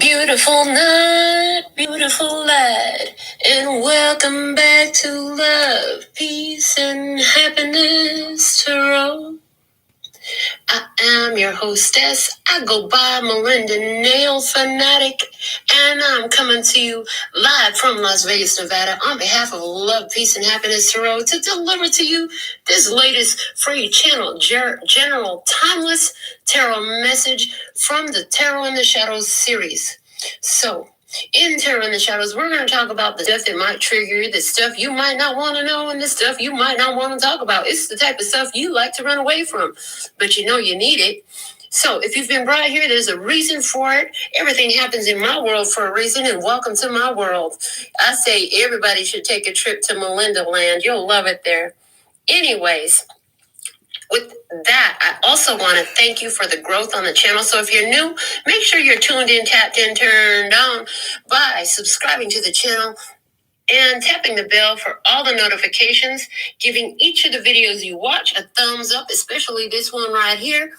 Beautiful night, beautiful light, and welcome back to Love, Peace, and Happiness Tarot. I am your hostess. I go by Melinda NailFanatic, and I'm coming to you live from Las Vegas, Nevada, on behalf of Love, Peace, and Happiness Tarot to deliver to you this latest free channel general timeless tarot message from the Tarot in the Shadows series. So, in Tarot in the Shadows, we're going to talk about the stuff that might trigger you, the stuff you might not want to know, and the stuff you might not want to talk about. It's the type of stuff you like to run away from, but you know you need it. So if you've been brought here, there's a reason for it. Everything happens in my world for a reason, and welcome to my world. I say everybody should take a trip to Melinda Land. You'll love it there. Anyways, with that, I also want to thank you for the growth on the channel. So if you're new, make sure you're tuned in, tapped in, turned on by subscribing to the channel and tapping the bell for all the notifications, giving each of the videos you watch a thumbs up, especially this one right here.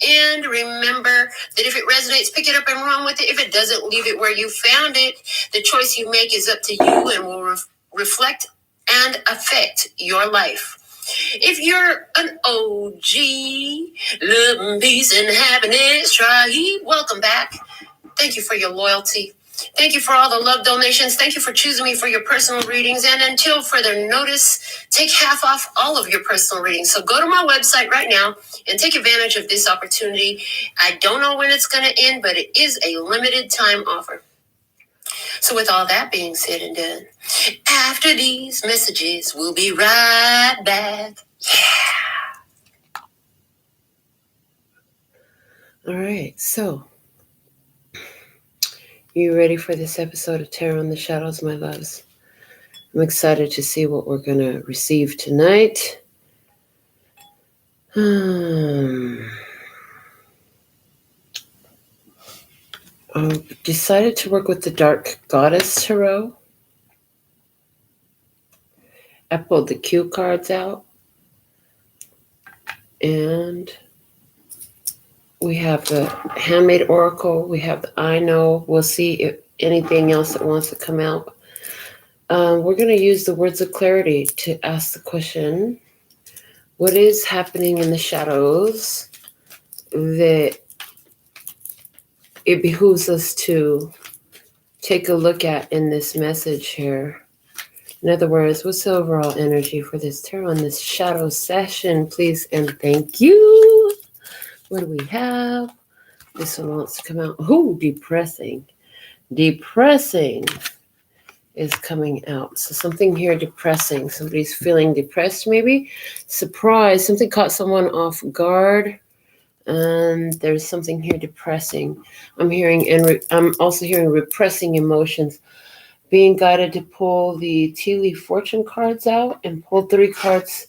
And remember that if it resonates, pick it up and run with it. If it doesn't, leave it where you found it. The choice you make is up to you and will reflect and affect your life. If you're an OG, love, peace, and happiness, welcome back. Thank you for your loyalty. Thank you for all the love donations. Thank you for choosing me for your personal readings. And until further notice, take half off all of your personal readings. So go to my website right now and take advantage of this opportunity. I don't know when it's going to end, but it is a limited time offer. So with all that being said and done, after these messages, we'll be right back. Yeah. All right, so you ready for this episode of Tarot in the Shadows, my loves? I'm excited to see what we're going to receive tonight. I decided to work with the Dark Goddess Tarot. I pulled the cue cards out. And we have the Handmade Oracle. We have the I Know. We'll see if anything else that wants to come out. We're going to use the words of clarity to ask the question, what is happening in the shadows that it behooves us to take a look at in this message here? In other words, what's the overall energy for this tarot in this shadow session, please? And thank you. What do we have? This one wants to come out. Oh, depressing. Depressing is coming out. So something here depressing. Somebody's feeling depressed maybe. Surprise. Something caught someone off guard. And there's something here depressing. I'm also hearing repressing emotions. Being guided to pull the tea leaf fortune cards out and pull 3 cards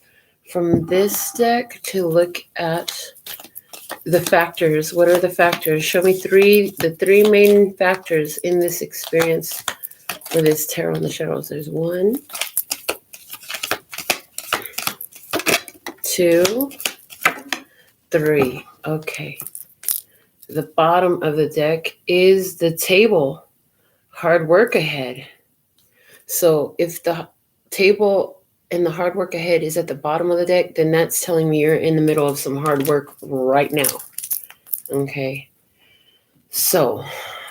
from this deck to look at the factors. What are the factors? Show me the 3 main factors in this experience for this Tarot in the Shadows. There's 1, 2, 3. Okay. The bottom of the deck is the table. Hard work ahead. So if the table and the hard work ahead is at the bottom of the deck, then that's telling me you're in the middle of some hard work right now. Okay. So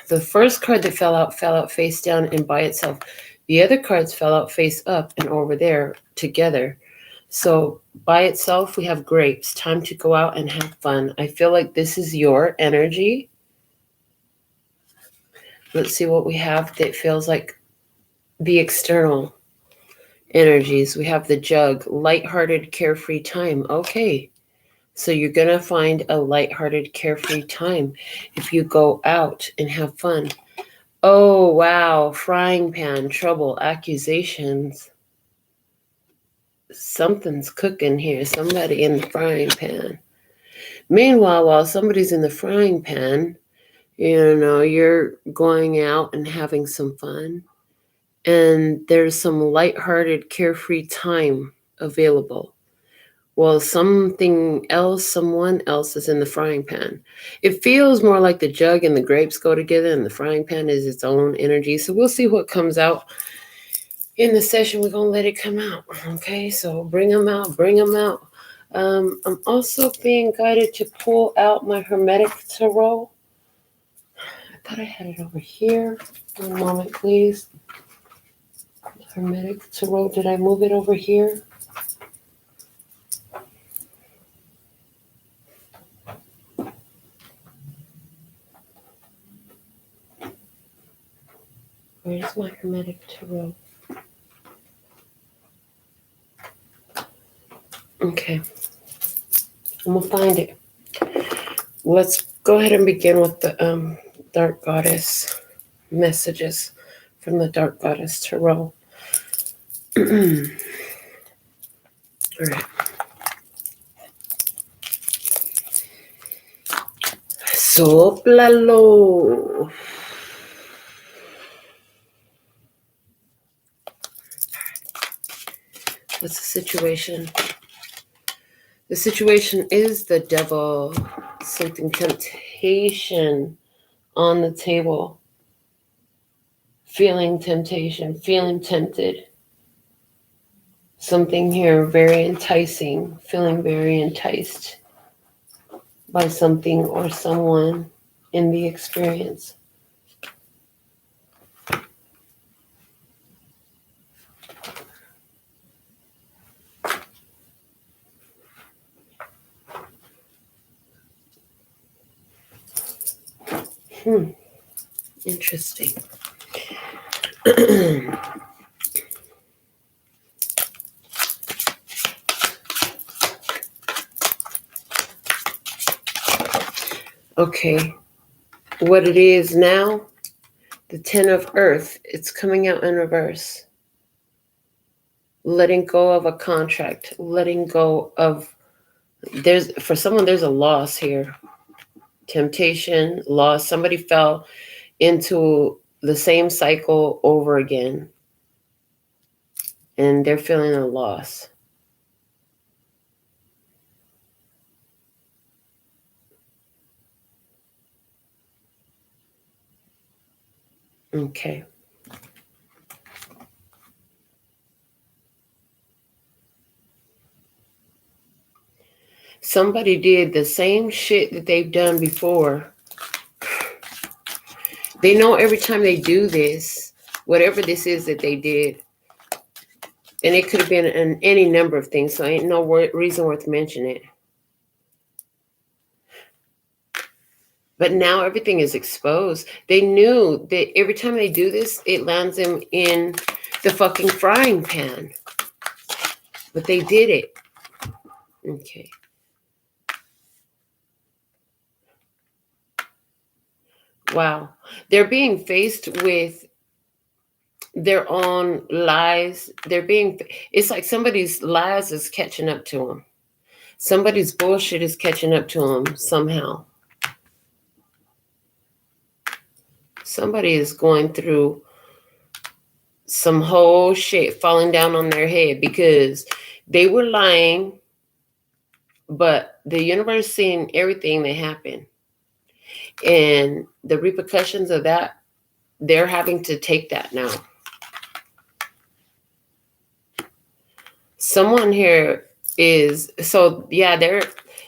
the first card that fell out face down and by itself. The other cards fell out face up and over there together. So by itself, we have grapes. Time to go out and have fun. I feel like this is your energy. Let's see what we have that feels like the external energies. We have the Jug, lighthearted, carefree time. Okay. So you're going to find a lighthearted, carefree time if you go out and have fun. Oh, wow. Frying pan, trouble, accusations. Something's cooking here. Somebody in the frying pan. Meanwhile, while somebody's in the frying pan, you're going out and having some fun. And there's some lighthearted, carefree time available. Well, something else, someone else is in the frying pan. It feels more like the jug and the grapes go together, and the frying pan is its own energy. So we'll see what comes out in the session. We're going to let it come out. Okay, so bring them out, bring them out. I'm also being guided to pull out my Hermetic Tarot. I thought I had it over here. One moment, please. Hermetic Tarot. Did I move it over here? Where's my Hermetic Tarot? Okay. I'm going to find it. Let's go ahead and begin with the Dark Goddess messages from the Dark Goddess Tarot. All right. Soplalo. What's the situation? The situation is the devil. Something temptation on the table. Feeling temptation, feeling tempted. Something here very enticing, feeling very enticed by something or someone in the experience. Interesting. Okay, what it is now, the 10 of Earth, it's coming out in reverse. Letting go of a contract, letting go of, for someone, there's a loss here. Temptation, loss. Somebody fell into the same cycle over again, and they're feeling a loss. Okay. Somebody did the same shit that they've done before. They know every time they do this, whatever this is that they did, and it could have been any number of things, so ain't no reason worth mentioning it. But now everything is exposed. They knew that every time they do this, it lands them in the fucking frying pan. But they did it. Okay. Wow. They're being faced with their own lies. It's like somebody's lies is catching up to them. Somebody's bullshit is catching up to them somehow. Somebody is going through some whole shit falling down on their head because they were lying, but the universe seen everything that happened. And the repercussions of that, they're having to take that now. Someone here is, so yeah,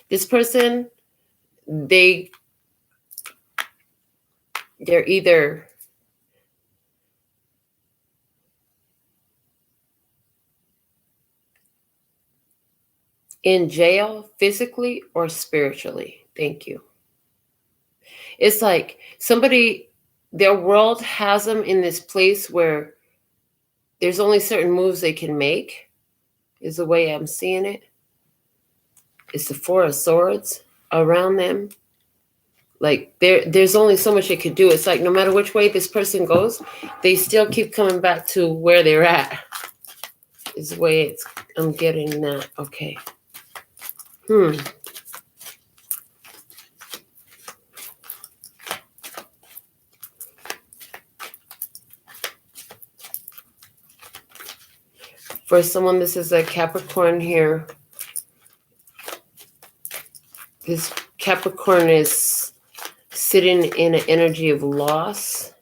this person, they're either in jail physically or spiritually. Thank you. It's like somebody, their world has them in this place where there's only certain moves they can make, is the way I'm seeing it. It's the Four of Swords around them. Like there's only so much they could do. It's like no matter which way this person goes, they still keep coming back to where they're at. Is the way I'm getting that. Okay. For someone, this is a Capricorn here. This Capricorn is sitting in an energy of loss.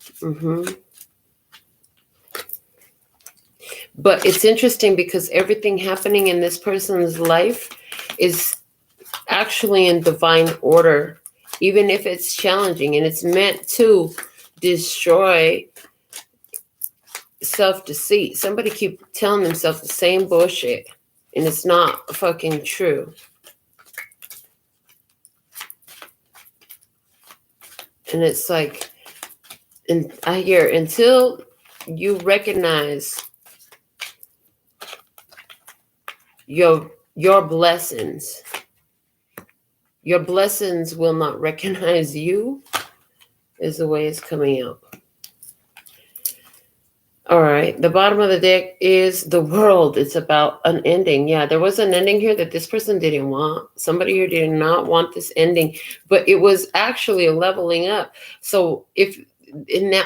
But it's interesting because everything happening in this person's life is actually in divine order, even if it's challenging, and it's meant to destroy self-deceit. Somebody keep telling themselves the same bullshit, and it's not fucking true. And it's like, and I hear, until you recognize your blessings will not recognize you, is the way it's coming out. All right, the bottom of the deck is the World. It's about an ending. Yeah, there was an ending here that this person didn't want. Somebody here did not want this ending, but it was actually a leveling up. So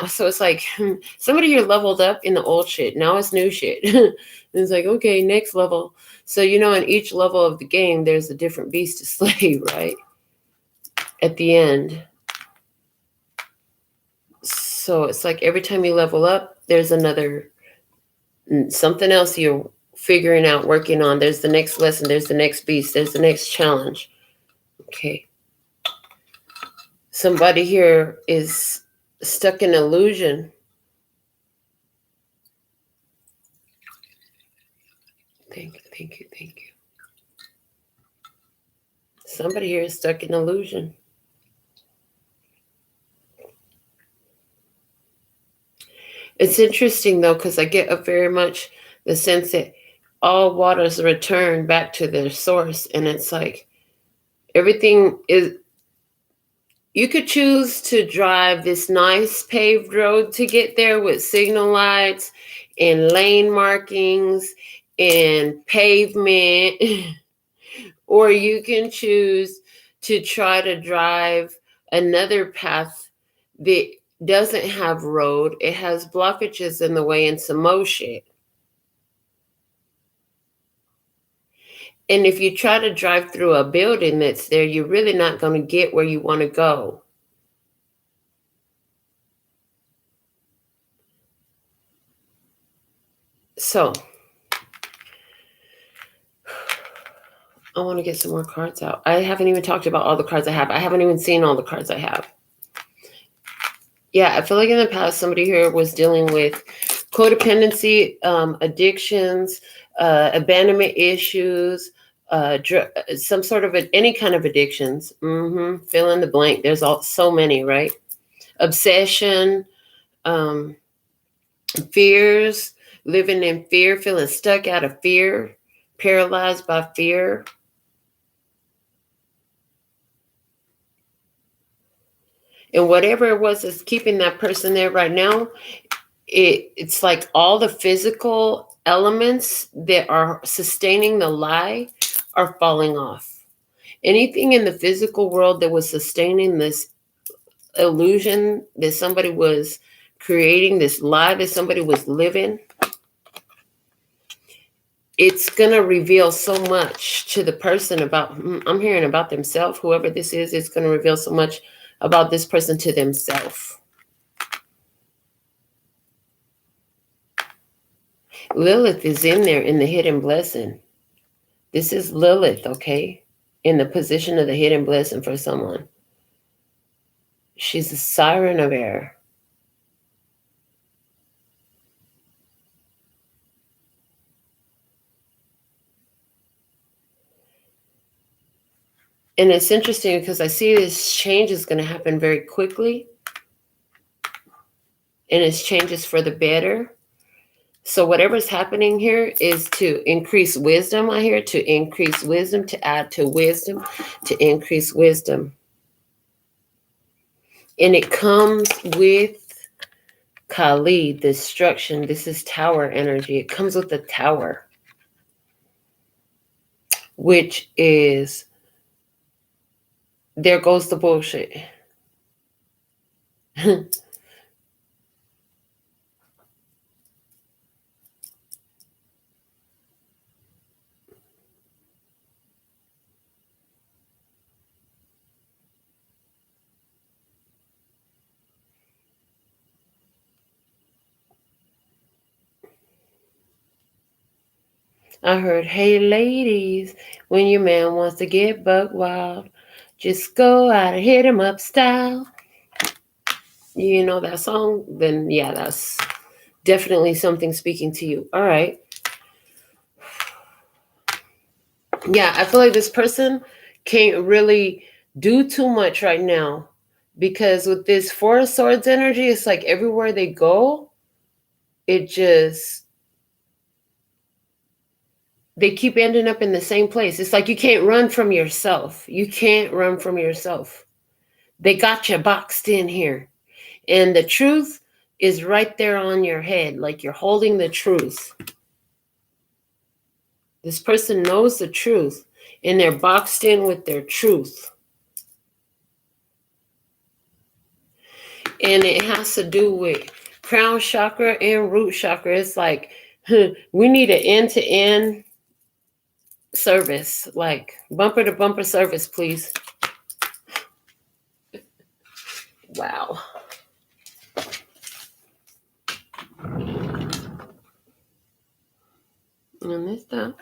so it's like somebody here leveled up in the old shit. Now it's new shit. It's like, okay, next level. So, in each level of the game, there's a different beast to slay, right? At the end. So it's like every time you level up, there's something else you're figuring out, working on. There's the next lesson. There's the next beast. There's the next challenge. Okay. Somebody here is stuck in illusion. Thank you. Somebody here is stuck in illusion. It's interesting, though, because I get very much the sense that all waters return back to their source. And it's like everything is, you could choose to drive this nice paved road to get there with signal lights and lane markings and pavement, or you can choose to try to drive another path that doesn't have road. It has blockages in the way and some more shit. And if you try to drive through a building that's there, you're really not going to get where you want to go. So, I want to get some more cards out. I haven't even talked about all the cards I have. I haven't even seen all the cards I have. Yeah, I feel like in the past, somebody here was dealing with codependency, addictions, abandonment issues, some sort of any kind of addictions. Fill in the blank. There's so many, right? Obsession, fears, living in fear, feeling stuck out of fear, paralyzed by fear. And whatever it was that's keeping that person there right now, it's like all the physical elements that are sustaining the lie are falling off. Anything in the physical world that was sustaining this illusion that somebody was creating, this lie that somebody was living, it's going to reveal so much to the person about, I'm hearing about themselves, whoever this is, it's going to reveal so much about this person to themselves. Lilith is in there in the hidden blessing. This is Lilith, okay? In the position of the hidden blessing for someone. She's a siren of air. And it's interesting because I see this change is going to happen very quickly. And it's changes for the better. So whatever's happening here is to increase wisdom. I hear to increase wisdom, to add to wisdom, to increase wisdom. And it comes with Kali, destruction. This is tower energy. It comes with the tower, which is, there goes the bullshit. I heard, hey ladies, when your man wants to get buck wild, just go out and hit him up style. You know that song? Then yeah, that's definitely something speaking to you. All right. Yeah, I feel like this person can't really do too much right now because with this Four of Swords energy, it's like everywhere they go, it just, they keep ending up in the same place. It's like you can't run from yourself. You can't run from yourself. They got you boxed in here. And the truth is right there on your head, like you're holding the truth. This person knows the truth, and they're boxed in with their truth. And it has to do with crown chakra and root chakra. It's like, we need an end-to-end service, like bumper to bumper service, please. Wow. And this time,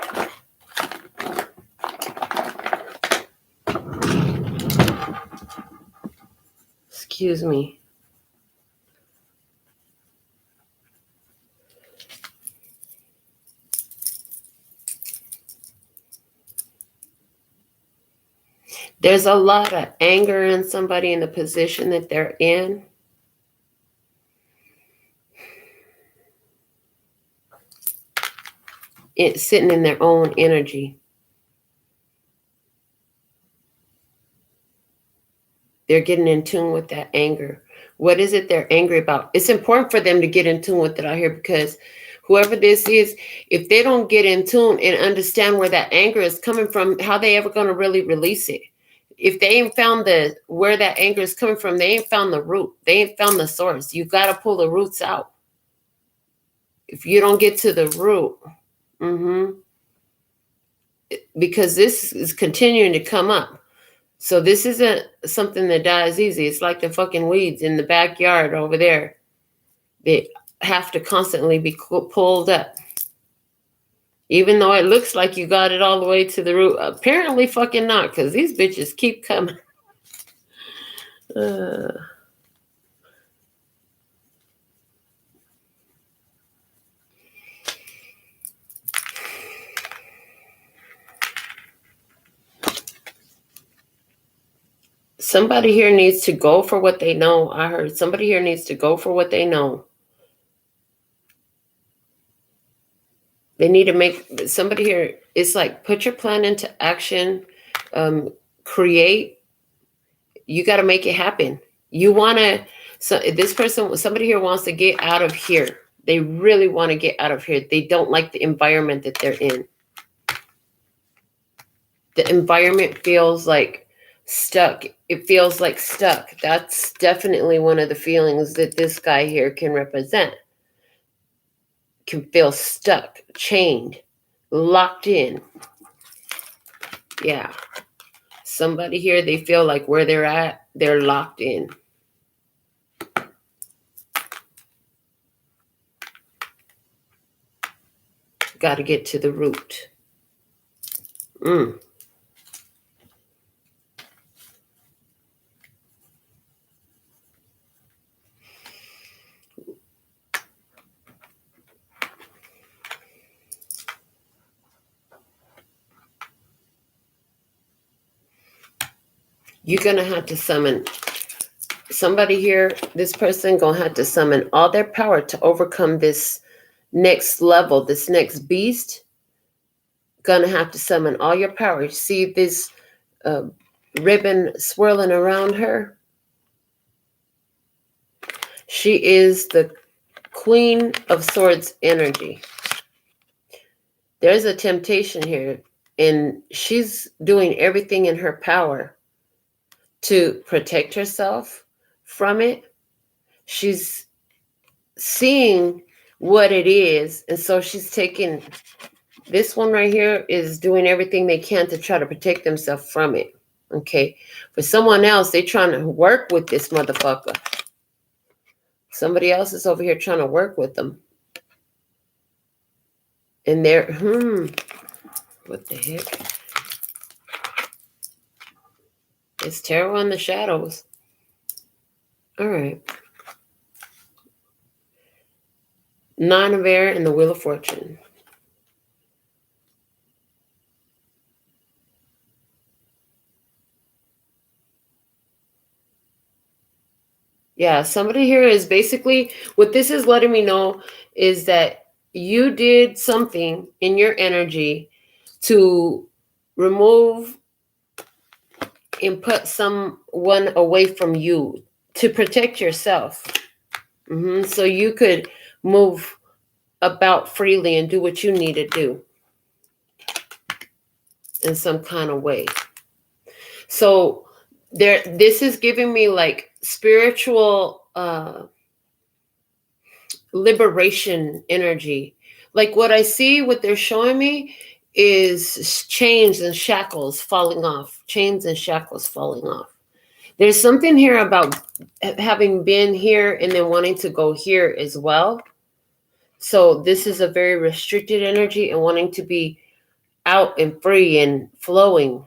excuse me. There's a lot of anger in somebody in the position that they're in. It's sitting in their own energy. They're getting in tune with that anger. What is it they're angry about? It's important for them to get in tune with it out here, because whoever this is, if they don't get in tune and understand where that anger is coming from, how they ever going to really release it? If they ain't found where that anger is coming from, they ain't found the root. They ain't found the source. You got to pull the roots out. If you don't get to the root, because this is continuing to come up. So this isn't something that dies easy. It's like the fucking weeds in the backyard over there. They have to constantly be pulled up. Even though it looks like you got it all the way to the root. Apparently fucking not, because these bitches keep coming. Somebody here needs to go for what they know. I heard somebody here needs to go for what they know. They need to make, somebody here, it's like put your plan into action, create. You got to make it happen. You want to, so this person, somebody here wants to get out of here. They really want to get out of here. They don't like the environment that they're in. The environment feels like stuck. It feels like stuck. That's definitely one of the feelings that this guy here can represent. Can feel stuck, chained, locked in. Yeah. Somebody here, they feel like where they're at, they're locked in. Got to get to the root. You're going to have to summon somebody here. This person going to have to summon all their power to overcome this next level, this next beast. Going to have to summon all your power. See this ribbon swirling around her? She is the Queen of Swords energy. There's a temptation here, and she's doing everything in her power to protect herself from it. She's seeing what it is, and so she's taking, this one right here is doing everything they can to try to protect themselves from it. Okay. For someone else, they're trying to work with this motherfucker. Somebody else is over here trying to work with them. And they're, What the heck? It's tarot in the shadows. All right. Nine of Air and the Wheel of Fortune. Yeah, somebody here is basically, what this is letting me know is that you did something in your energy to remove and put someone away from you to protect yourself. So you could move about freely and do what you need to do in some kind of way. So this is giving me like spiritual liberation energy. Like what I see, what they're showing me is chains and shackles falling off. Chains and shackles falling off. There's something here about having been here and then wanting to go here as well. So this is a very restricted energy and wanting to be out and free and flowing.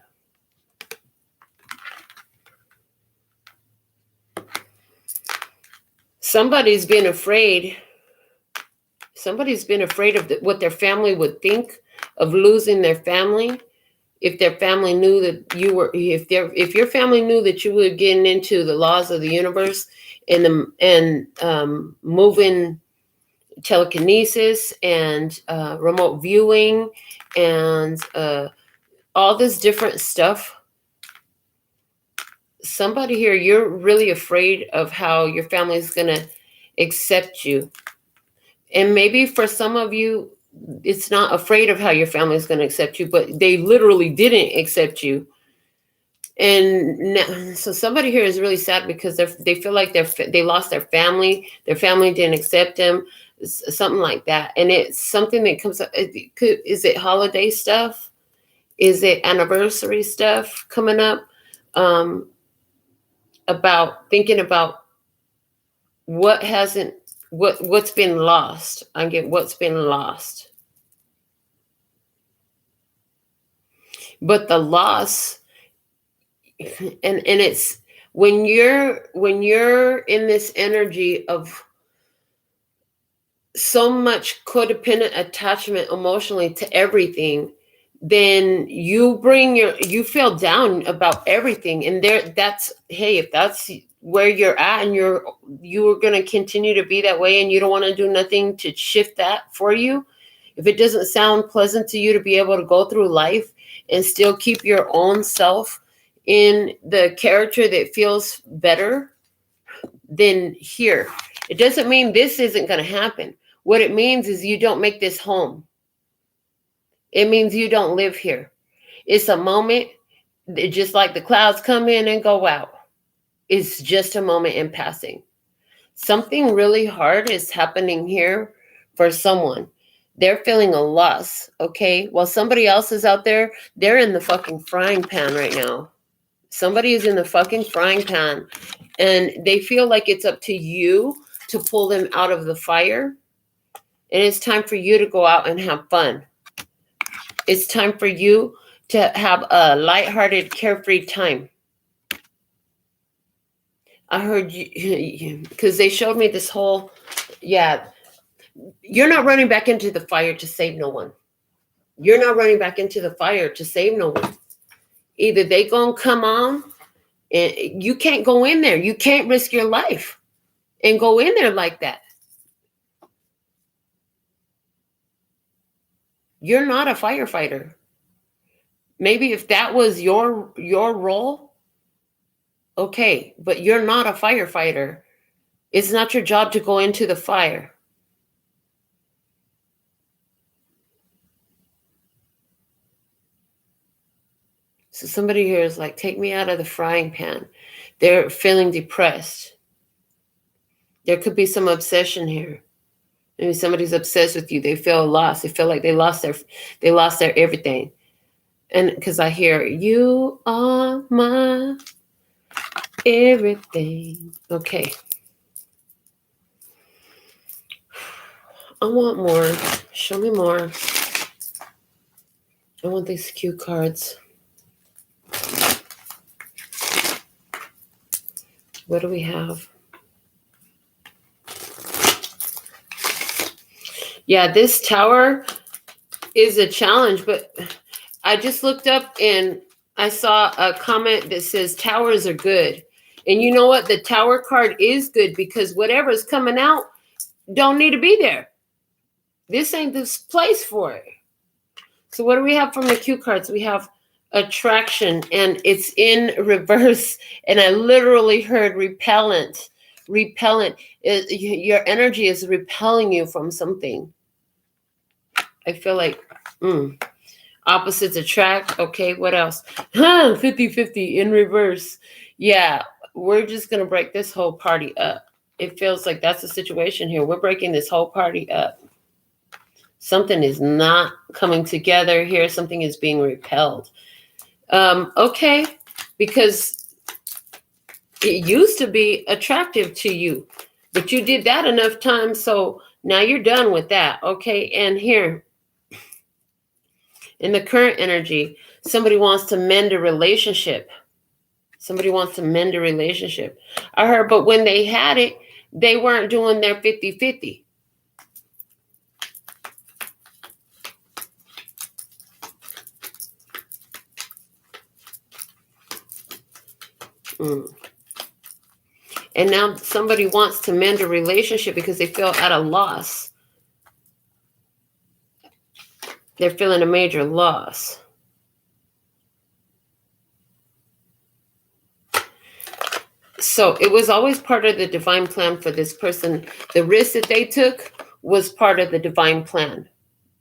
Somebody's been afraid. Somebody's been afraid of what their family would think, of losing their family. If their family knew that you were, if your family knew that you were getting into the laws of the universe and moving telekinesis and remote viewing and all this different stuff. Somebody here, you're really afraid of how your family is going to accept you. And maybe for some of you, it's not afraid of how your family is going to accept you, but they literally didn't accept you. And now, so somebody here is really sad because they feel like they lost their family. Their family didn't accept them, something like that. And it's something that comes up. Is it holiday stuff? Is it anniversary stuff coming up? About thinking about what's been lost. I get what's been lost. But the loss, and it's when you're in this energy of so much codependent attachment emotionally to everything, then you feel down about everything. And if that's where you're at and you're going to continue to be that way and you don't want to do nothing to shift that for you, if it doesn't sound pleasant to you to be able to go through life and still keep your own self in the character that feels better, then here. It doesn't mean this isn't going to happen. What it means is you don't make this home. It means you don't live here. It's a moment, just like the clouds come in and go out. It's just a moment in passing. Something really hard is happening here for someone. They're feeling a loss, okay? While somebody else is out there, they're in the fucking frying pan right now. Somebody is in the fucking frying pan and they feel like it's up to you to pull them out of the fire. And it's time for you to go out and have fun. It's time for you to have a lighthearted, carefree time. I heard you, because they showed me this whole, you're not running back into the fire to save no one. You're not running back into the fire to save no one. Either they gonna come on, and you can't go in there. You can't risk your life and go in there like that. You're not a firefighter. Maybe if that was your role, okay, but you're not a firefighter. It's not your job to go into the fire. So somebody here is like, take me out of the frying pan. They're feeling depressed. There could be some obsession here. Maybe somebody's obsessed with you. They feel lost. They feel like they lost their everything. And because I hear, you are my everything. Okay. I want more. Show me more. I want these cue cards. What do we have? Yeah, this tower is a challenge, but I just looked up and I saw a comment that says towers are good. And you know what? The tower card is good because whatever's coming out don't need to be there. This ain't this place for it. So what do we have from the cue cards? We have attraction, and it's in reverse. And I literally heard repellent. Repellent. Your energy is repelling you from something. I feel like opposites attract. Okay, what else? 50-50 in reverse. Yeah, we're just going to break this whole party up. It feels like that's the situation here. We're breaking this whole party up. Something is not coming together here. Something is being repelled. Okay, because it used to be attractive to you, but you did that enough times, so now you're done with that. Okay, and here, in the current energy, somebody wants to mend a relationship. Somebody wants to mend a relationship. I heard, but when they had it, they weren't doing their 50-50. And now somebody wants to mend a relationship because they feel at a loss. They're feeling a major loss. So it was always part of the divine plan for this person. The risk that they took was part of the divine plan.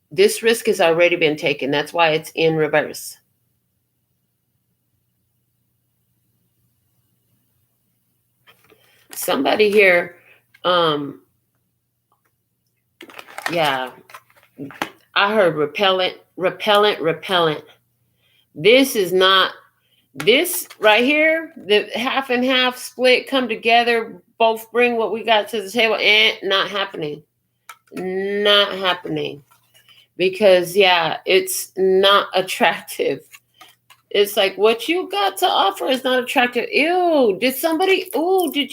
This risk has already been taken. That's why it's in reverse. Somebody here, yeah, I heard repellent. This is not, this right here, the half and half split, come together, both bring what we got to the table, and not happening. Not happening. Because, yeah, it's not attractive. It's like what you got to offer is not attractive. Ew, did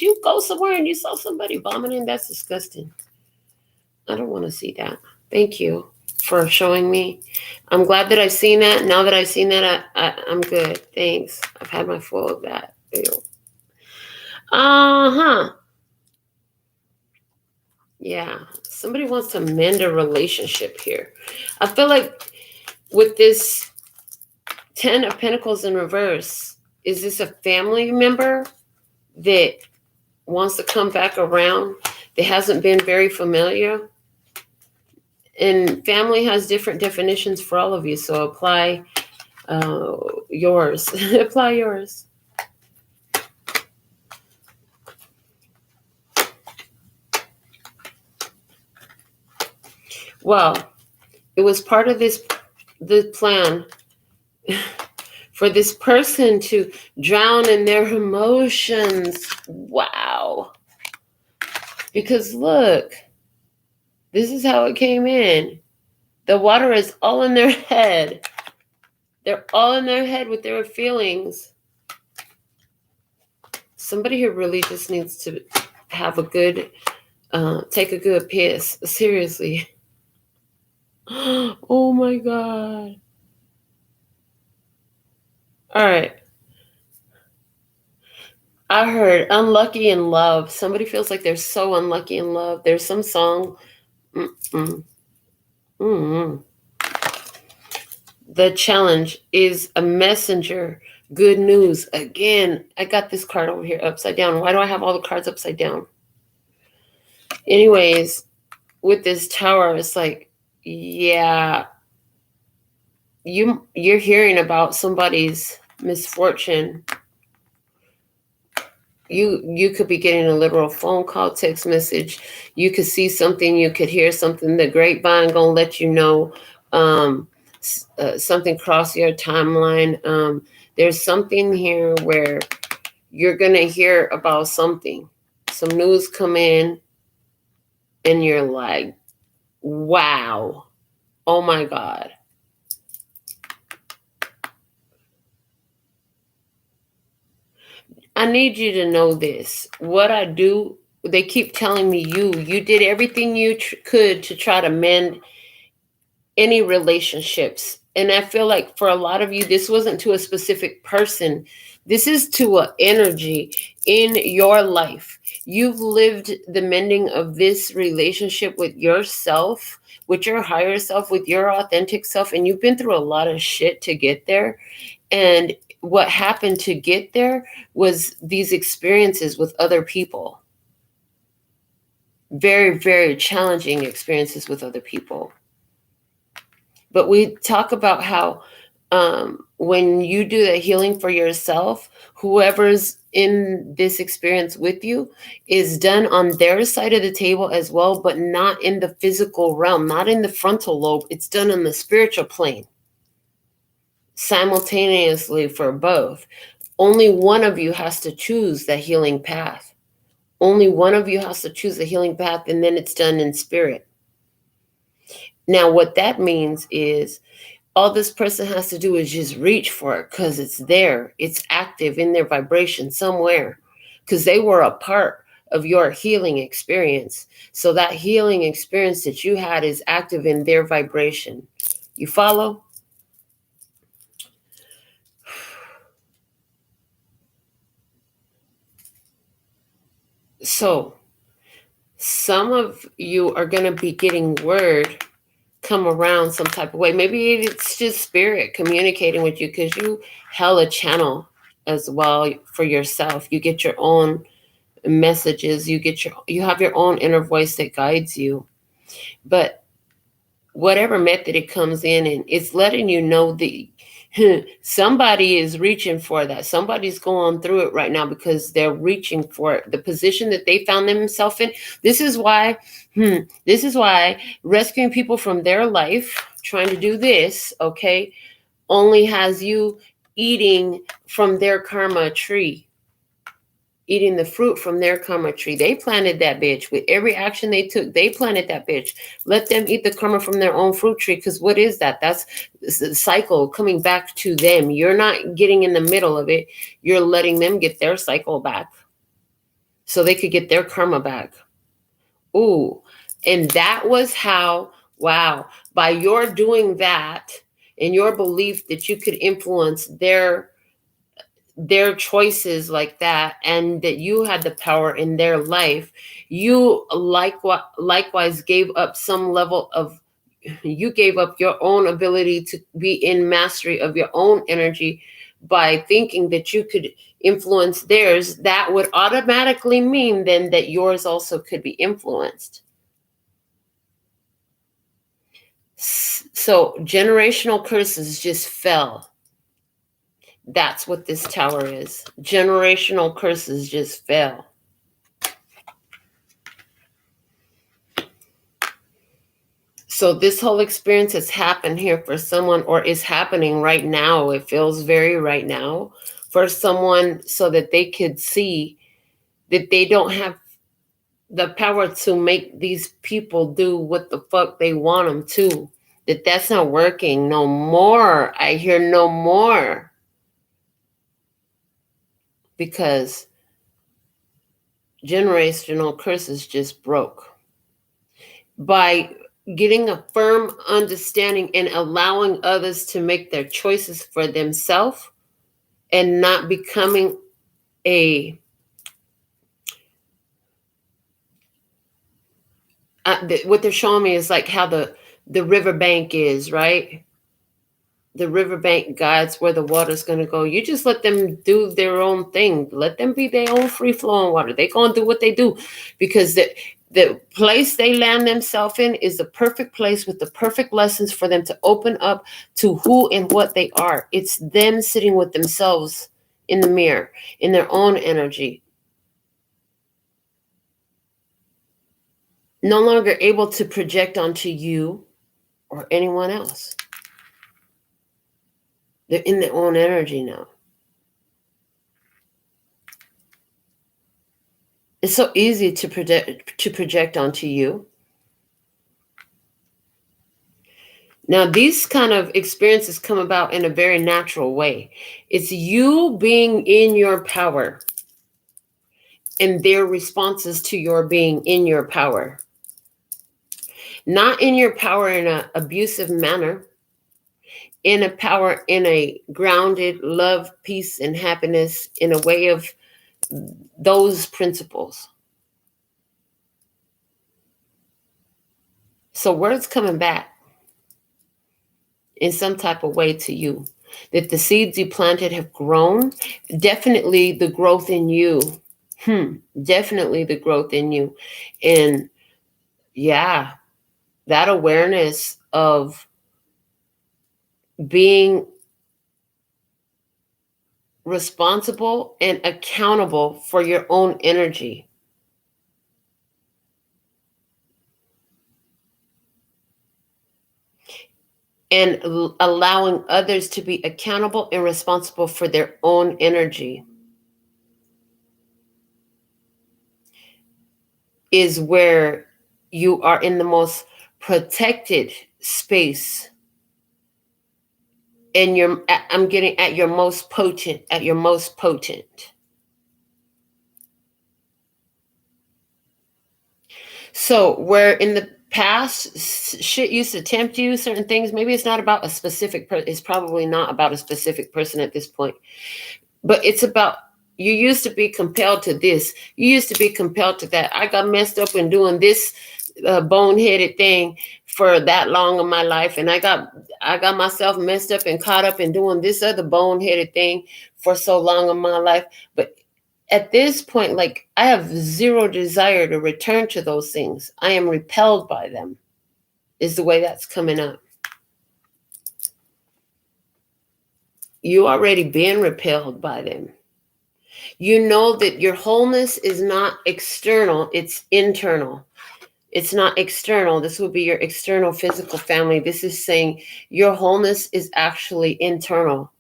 you go somewhere and you saw somebody vomiting? That's disgusting. I don't want to see that. Thank you for showing me. I'm glad that I've seen that. Now that I've seen that, I'm good. Thanks. I've had my full of that. Ew. Yeah. Somebody wants to mend a relationship here. I feel like with this 10 of Pentacles in reverse, is this a family member that wants to come back around that hasn't been very familiar? And family has different definitions for all of you, so apply yours. Apply yours. Well, it was part of the plan for this person to drown in their emotions. Wow. Because look, this is how it came in. The water is all in their head. They're all in their head with their feelings. Somebody here really just needs to have a good, take a good piss. Seriously. Oh my God. All right. I heard unlucky in love. Somebody feels like they're so unlucky in love. There's some song. The challenge is a messenger. Good news. Again, I got this card over here upside down. Why do I have all the cards upside down? Anyways, with this tower, it's like, yeah, you're hearing about somebody's misfortune. You could be getting a literal phone call, text message. You could see something. You could hear something. The grapevine gonna let you know something cross your timeline. There's something here where you're gonna hear about something. Some news come in, and you're like, wow, oh my God. I need you to know this. What I do, they keep telling me you did everything you could to try to mend any relationships. And I feel like for a lot of you, this wasn't to a specific person. This is to an energy in your life. You've lived the mending of this relationship with yourself, with your higher self, with your authentic self. And you've been through a lot of shit to get there. And what happened to get there was these experiences with other people. Very, very challenging experiences with other people. But we talk about how when you do the healing for yourself, whoever's in this experience with you is done on their side of the table as well, but not in the physical realm, not in the frontal lobe. It's done on the spiritual plane simultaneously for both. Only one of you has to choose the healing path. Only one of you has to choose the healing path, and then it's done in spirit. Now, what that means is all this person has to do is just reach for it because it's there. It's active in their vibration somewhere because they were a part of your healing experience. So that healing experience that you had is active in their vibration. You follow? So some of you are going to be getting word come around some type of way. Maybe it's just spirit communicating with you because you held a channel as well for yourself. You get your own messages, you have your own inner voice that guides you. But whatever method it comes in, and it's letting you know that somebody is reaching for that. Somebody's going through it right now because they're reaching for it. The position that they found themselves in. This is why rescuing people from their life, trying to do this, okay, only has you eating from their karma tree. Eating the fruit from their karma tree. They planted that bitch. With every action they took, they planted that bitch. Let them eat the karma from their own fruit tree. Because what is that? That's the cycle coming back to them. You're not getting in the middle of it. You're letting them get their cycle back so they could get their karma back. Ooh. And that was how, wow, by your doing that and your belief that you could influence their choices like that, and that you had the power in their life, you likewise gave up some level of, you gave up your own ability to be in mastery of your own energy by thinking that you could influence theirs. That would automatically mean then that yours also could be influenced. So generational curses just fell. That's what this tower is. Generational curses just fell. So this whole experience has happened here for someone, or is happening right now. It feels very right now for someone, so that they could see that they don't have the power to make these people do what the fuck they want them to. That's not working no more. I hear no more. Because generational curses just broke. By getting a firm understanding and allowing others to make their choices for themselves, and not becoming what they're showing me is like how the riverbank is, right? The riverbank guides where the water's going to go. You just let them do their own thing. Let them be their own free-flowing water. They're going to do what they do, because the place they land themselves in is the perfect place with the perfect lessons for them to open up to who and what they are. It's them sitting with themselves in the mirror, in their own energy. No longer able to project onto you or anyone else. They're in their own energy now. It's so easy to project onto you. Now, these kind of experiences come about in a very natural way. It's you being in your power and their responses to your being in your power. Not in your power in an abusive manner, in a power in a grounded love, peace, and happiness, in a way of those principles. So word's coming back in some type of way to you, that the seeds you planted have grown. Definitely the growth in you. Definitely the growth in you. And yeah, that awareness of being responsible and accountable for your own energy. And allowing others to be accountable and responsible for their own energy is where you are in the most protected space. And I'm getting at your most potent, So where in the past shit used to tempt you, certain things, maybe it's not about a specific it's probably not about a specific person at this point, but it's about, you used to be compelled to this, you used to be compelled to that. I got messed up in doing this boneheaded thing for that long of my life, and I got myself messed up and caught up in doing this other boneheaded thing for so long of my life. But at this point, like, I have zero desire to return to those things. I am repelled by them, is the way that's coming up. You already been repelled by them. You know that your wholeness is not external, it's internal. It's not external. This would be your external physical family. This is saying your wholeness is actually internal.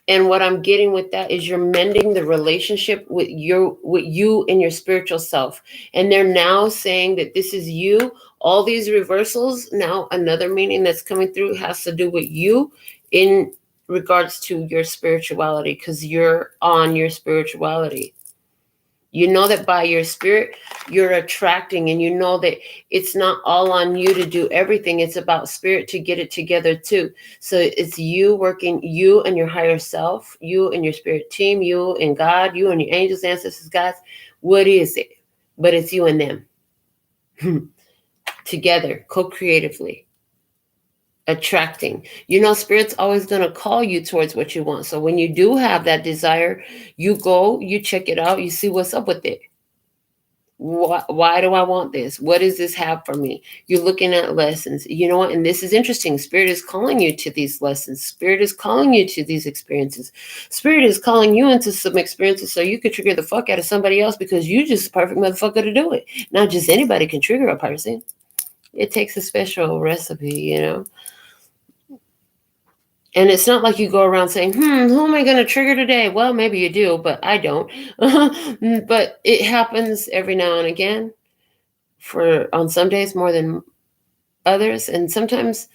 And what I'm getting with that is you're mending the relationship with you and your spiritual self. And they're now saying that this is you. All these reversals, now another meaning that's coming through has to do with you in regards to your spirituality, because you're on your spirituality. You know that by your spirit, you're attracting, and you know that it's not all on you to do everything. It's about spirit to get it together too. So it's you working, you and your higher self, you and your spirit team, you and God, you and your angels, ancestors, guides. What is it? But it's you and them together, co-creatively. Attracting. You know, spirit's always going to call you towards what you want. So when you do have that desire, you go, you check it out, you see what's up with it. Why do I want this? What does this have for me? You're looking at lessons. You know what? And this is interesting. Spirit is calling you to these lessons. Spirit is calling you to these experiences. Spirit is calling you into some experiences so you could trigger the fuck out of somebody else, because you just a perfect motherfucker to do it. Not just anybody can trigger a person. It takes a special recipe, you know? And it's not like you go around saying, who am I going to trigger today? Well, maybe you do, but I don't. But it happens every now and again, on some days more than others. And sometimes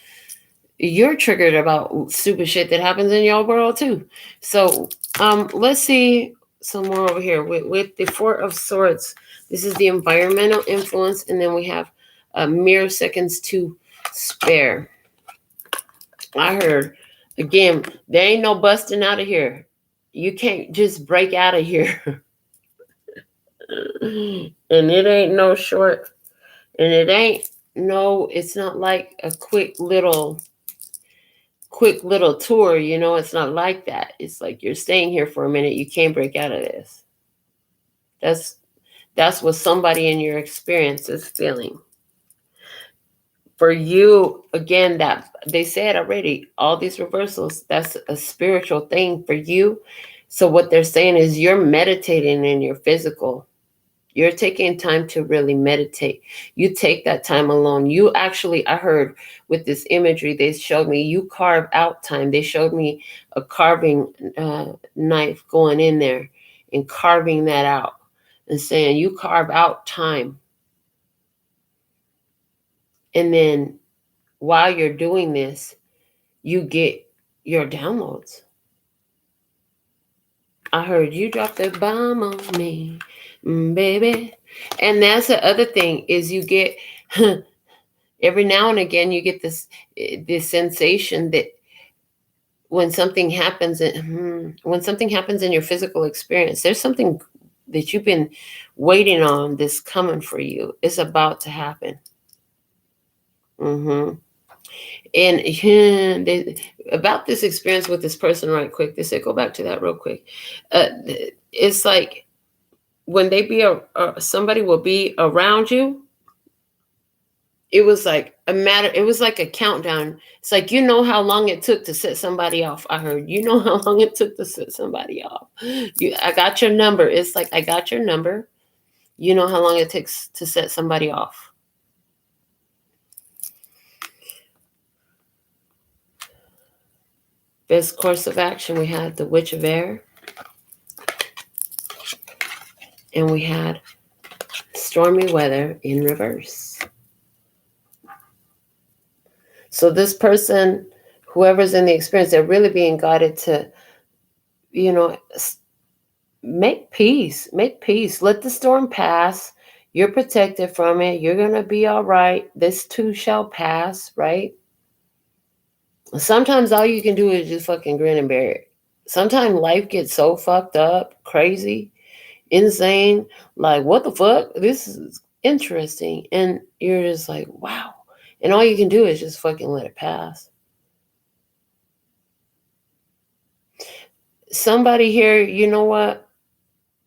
you're triggered about stupid shit that happens in your world too. So let's see some more over here with the Four of Swords. This is the environmental influence. And then we have mere seconds to spare. I heard, again, there ain't no busting out of here. You can't just break out of here. And it ain't no short, and it's not like a quick little tour, you know. It's not like that. It's like you're staying here for a minute. You can't break out of this. That's what somebody in your experience is feeling. For you, again, that they said already, all these reversals, that's a spiritual thing for you. So what they're saying is you're meditating in your physical. You're taking time to really meditate. You take that time alone. You actually, I heard with this imagery, they showed me you carve out time. They showed me a carving knife going in there and carving that out and saying you carve out time. And then while you're doing this, you get your downloads. I heard you drop the bomb on me, baby. And that's the other thing is you get every now and again you get this sensation that when something happens in your physical experience, there's something that you've been waiting on that's coming for you. It's about to happen. And about this experience with this person, right quick, they said, go back to that real quick. It's like when they somebody will be around you. It was like a countdown. It's like, you know how long it took to set somebody off. I heard, you know how long it took to set somebody off. I got your number. It's like, I got your number. You know how long it takes to set somebody off. Best course of action, we had the Witch of Air. And we had stormy weather in reverse. So this person, whoever's in the experience, they're really being guided to, make peace. Make peace. Let the storm pass. You're protected from it. You're going to be all right. This too shall pass, right? Sometimes all you can do is just fucking grin and bear it. Sometimes life gets so fucked up, crazy, insane. Like, what the fuck? This is interesting. And you're just like, wow. And all you can do is just fucking let it pass. Somebody here, you know what?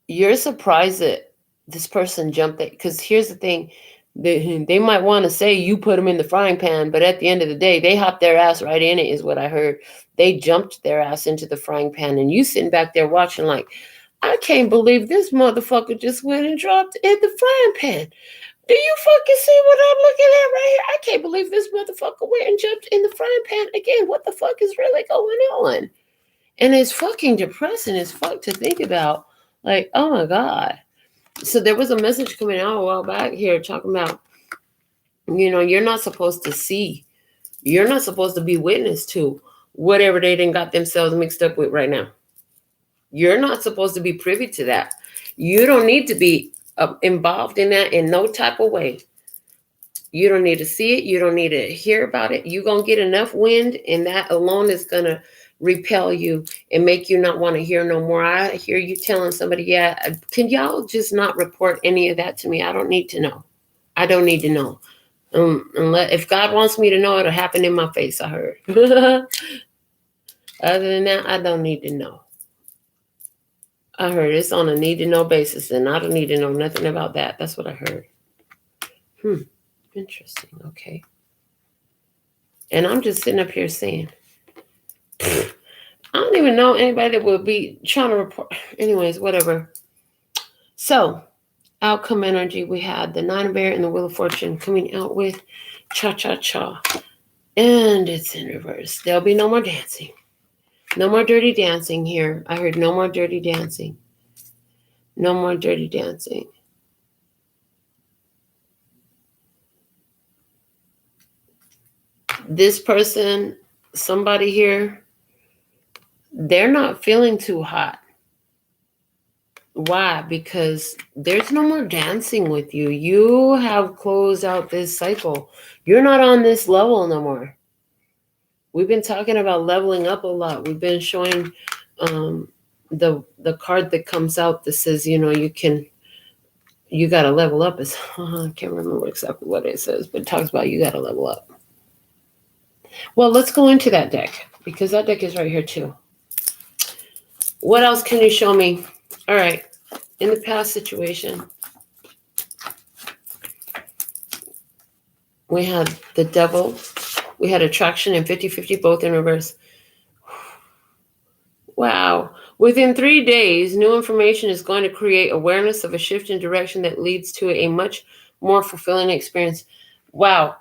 You're surprised that this person jumped it. Because here's the thing. They might want to say you put them in the frying pan, but at the end of the day, they hopped their ass right in it, is what I heard. They jumped their ass into the frying pan, and you sitting back there watching like, I can't believe this motherfucker just went and dropped in the frying pan. Do you fucking see what I'm looking at right here? I can't believe this motherfucker went and jumped in the frying pan again. What the fuck is really going on? And it's fucking depressing as fuck to think about. Like, oh my God. So there was a message coming out a while back here talking about, you're not supposed to see. You're not supposed to be witness to whatever they done got themselves mixed up with right now. You're not supposed to be privy to that. You don't need to be involved in that in no type of way. You don't need to see it. You don't need to hear about it. You're going to get enough wind, and that alone is going to repel you and make you not want to hear no more. I hear you telling somebody, yeah, can y'all just not report any of that to me? I don't need to know. I don't need to know. Unless, if God wants me to know, it'll happen in my face, I heard. Other than that, I don't need to know. I heard it's on a need-to-know basis, and I don't need to know nothing about that. That's what I heard. Interesting. Okay. And I'm just sitting up here saying, I don't even know anybody that will be trying to report. Anyways, whatever. So, outcome energy, we had the Nine of Bear and the Wheel of Fortune coming out with cha-cha-cha. And it's in reverse. There'll be no more dancing. No more dirty dancing here. I heard no more dirty dancing. No more dirty dancing. This person, somebody here, they're not feeling too hot. Why? Because there's no more dancing with you. You have closed out this cycle. You're not on this level no more. We've been talking about leveling up a lot. We've been showing the card that comes out that says, you got to level up. I can't remember exactly what it says, but it talks about you got to level up. Well, let's go into that deck, because that deck is right here too. What else can you show me? All right. In the past situation, we had the Devil. We had attraction and 50-50, both in reverse. Wow. Within 3 days, new information is going to create awareness of a shift in direction that leads to a much more fulfilling experience. Wow.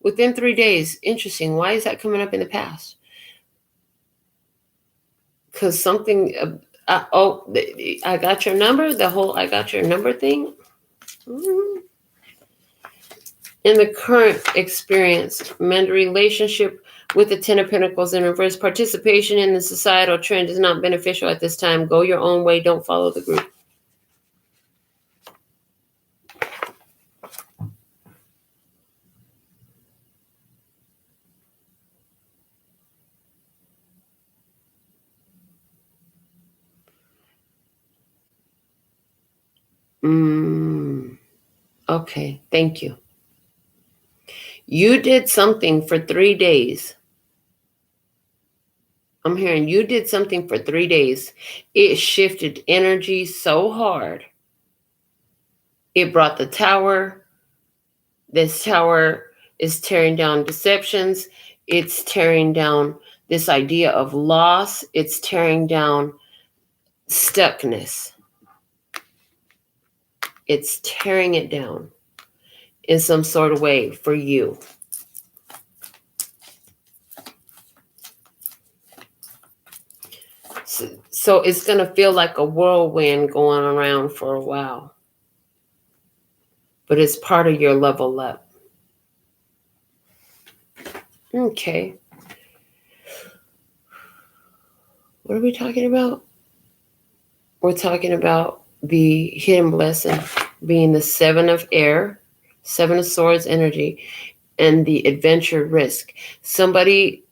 Within 3 days. Interesting. Why is that coming up in the past? Because something... I got your number. The whole I got your number thing. In the current experience, mend a relationship with the Ten of Pentacles in reverse. Participation in the societal trend is not beneficial at this time. Go your own way. Don't follow the group. Okay, thank you. You did something for 3 days. I'm hearing you did something for 3 days. It shifted energy so hard. It brought the tower. This tower is tearing down deceptions. It's tearing down this idea of loss. It's tearing down stuckness. It's tearing it down in some sort of way for you. So it's going to feel like a whirlwind going around for a while. But it's part of your level up. Okay. What are we talking about? We're talking about the hidden blessing being the Seven of Air, Seven of Swords energy, and the adventure risk. Somebody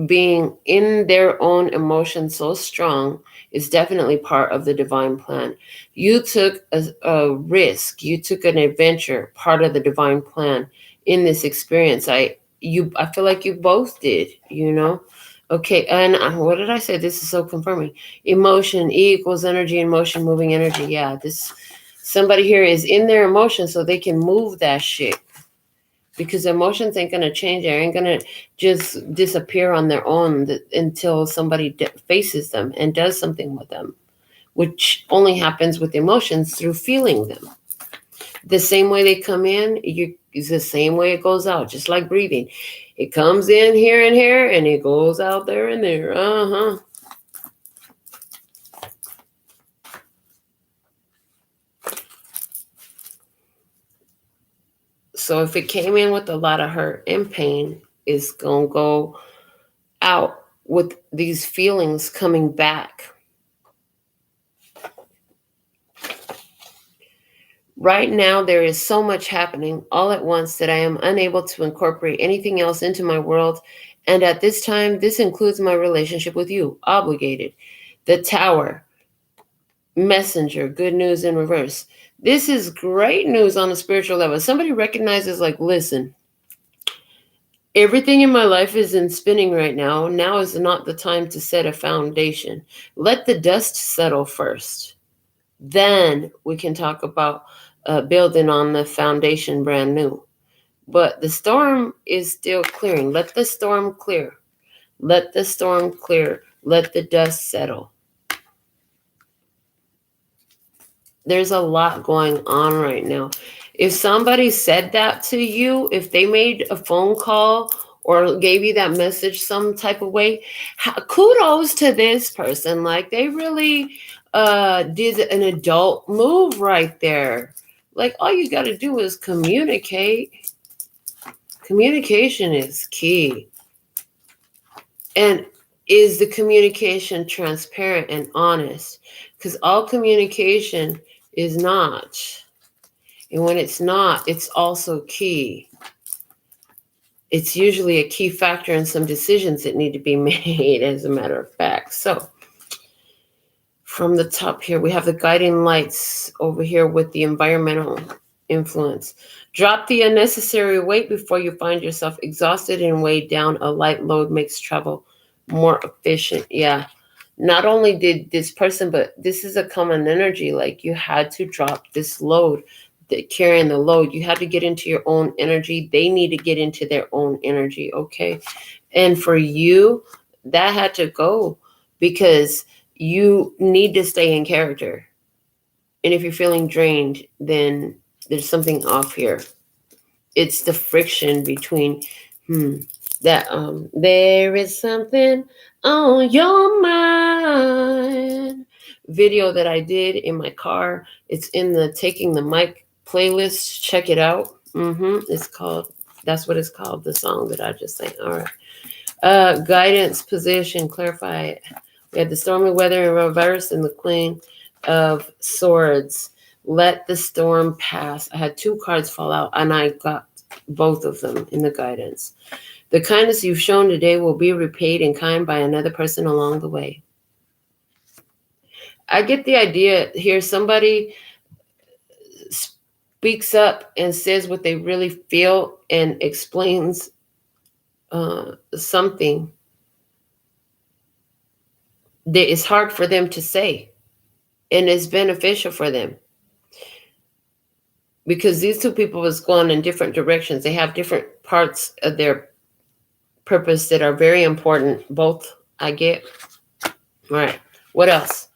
being in their own emotion so strong is definitely part of the divine plan. You took a risk. You took an adventure, part of the divine plan in this experience. I feel like you both did, you know? Okay, and what did I say? This is so confirming. Emotion, E equals energy and motion, moving energy. Yeah, somebody here is in their emotion so they can move that shit. Because emotions ain't going to change. They ain't going to just disappear on their own until somebody faces them and does something with them, which only happens with emotions through feeling them. The same way they come in, is the same way it goes out, just like breathing. It comes in here and here, and it goes out there and there. So if it came in with a lot of hurt and pain, it's going to go out with these feelings coming back. Right now, there is so much happening all at once that I am unable to incorporate anything else into my world. And at this time, this includes my relationship with you, obligated. The Tower, Messenger, good news in reverse. This is great news on a spiritual level. Somebody recognizes, like, listen, everything in my life is in spinning right now. Now is not the time to set a foundation. Let the dust settle first. Then we can talk about building on the foundation brand new. But the storm is still clearing. Let the storm clear. Let the storm clear. Let the dust settle. There's a lot going on right now. If somebody said that to you, if they made a phone call or gave you that message some type of way, kudos to this person. Like, they really did an adult move right there. Like, all you got to do is communicate. Communication is key. And is the communication transparent and honest? Because all communication is not. And when it's not, it's also key. It's usually a key factor in some decisions that need to be made, as a matter of fact. So, from the top here, we have the guiding lights over here with the environmental influence. Drop the unnecessary weight before you find yourself exhausted and weighed down. A light load makes travel more efficient. Yeah. Not only did this person, but this is a common energy. Like, you had to drop this load, carrying the load. You had to get into your own energy. They need to get into their own energy. Okay. And for you, that had to go because you need to stay in character. And if you're feeling drained, then there's something off here. It's the friction between that there is something on your mind video that I did in my car. It's in the Taking the Mic playlist. Check it out. It's called, that's what it's called, the song that I just sang. All right. Guidance position, clarify it. We had the stormy weather in reverse and the Queen of Swords. Let the storm pass. I had 2 cards fall out and I got both of them in the guidance. The kindness you've shown today will be repaid in kind by another person along the way. I get the idea here. Somebody speaks up and says what they really feel and explains something that is hard for them to say and is beneficial for them. Because these 2 people was going in different directions. They have different parts of their purpose that are very important. Both I get. All right. What else?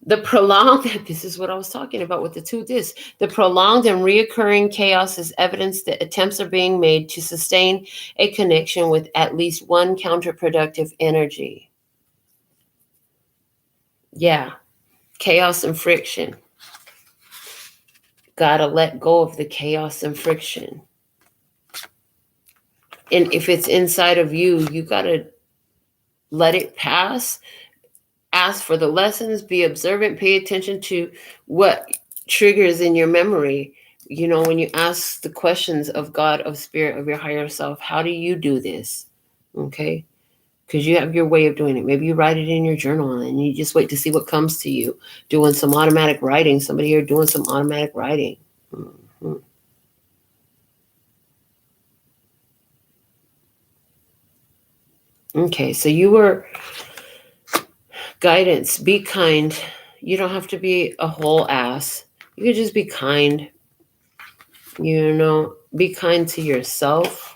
The prolonged, this is what I was talking about with the 2 discs. The prolonged and reoccurring chaos is evidence that attempts are being made to sustain a connection with at least one counterproductive energy. Yeah. Chaos and friction. Gotta let go of the chaos and friction. And if it's inside of you, you gotta let it pass. Ask for the lessons, be observant, pay attention to what triggers in your memory. You know, when you ask the questions of God, of spirit, of your higher self, how do you do this? Okay? Because you have your way of doing it. Maybe you write it in your journal and you just wait to see what comes to you. Doing some automatic writing. Somebody here doing some automatic writing. Mm-hmm. Okay, so you were guidance. Be kind. You don't have to be a whole ass. You could just be kind. You know, be kind to yourself.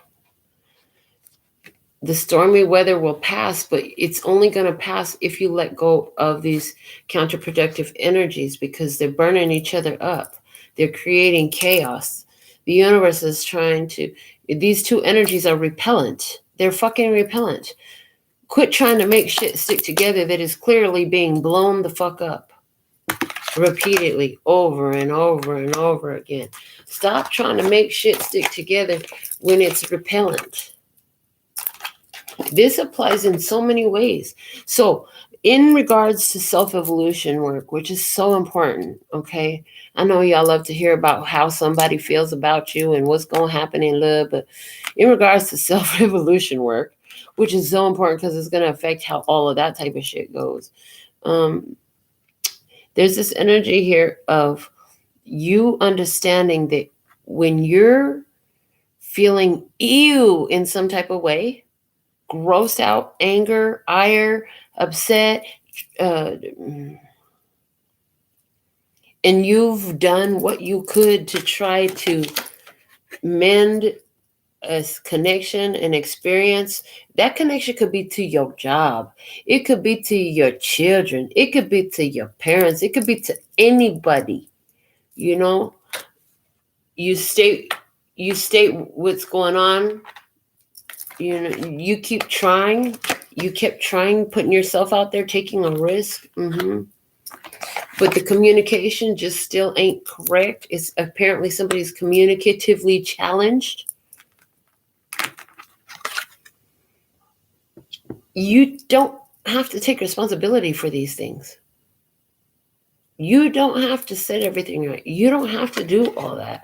The stormy weather will pass, but it's only going to pass if you let go of these counterproductive energies because they're burning each other up. They're creating chaos. The universe is trying to, these 2 energies are repellent. They're fucking repellent. Quit trying to make shit stick together that is clearly being blown the fuck up. Repeatedly, over and over and over again. Stop trying to make shit stick together when it's repellent. This applies in so many ways. So, in regards to self-evolution work, which is so important, okay? I know y'all love to hear about how somebody feels about you and what's going to happen in love, but in regards to self-evolution work, which is so important because it's going to affect how all of that type of shit goes. There's this energy here of you understanding that when you're feeling ew in some type of way, grossed out, anger, ire, upset, and you've done what you could to try to mend a connection and experience. That connection could be to your job. It could be to your children. It could be to your parents. It could be to anybody. You know, you state what's going on. You know, you keep trying. You kept trying, putting yourself out there, taking a risk. But the communication just still ain't correct. It's apparently somebody's communicatively challenged. You don't have to take responsibility for these things. You don't have to set everything right. You don't have to do all that.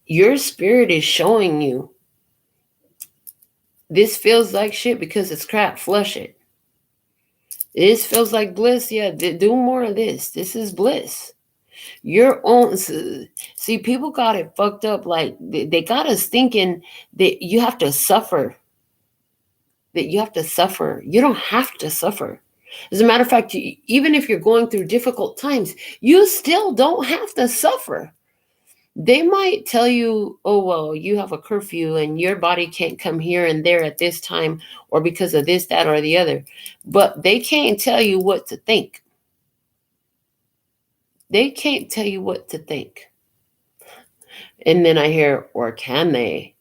Your spirit is showing you this feels like shit because it's crap. Flush it. This feels like bliss. Yeah, do more of this. This is bliss. Your own. See, people got it fucked up. Like they got us thinking that you have to suffer. That you have to suffer. You don't have to suffer. As a matter of fact, even if you're going through difficult times, you still don't have to suffer. They might tell you, oh, well, you have a curfew and your body can't come here and there at this time or because of this, that, or the other. But they can't tell you what to think. They can't tell you what to think. And then I hear, or can they?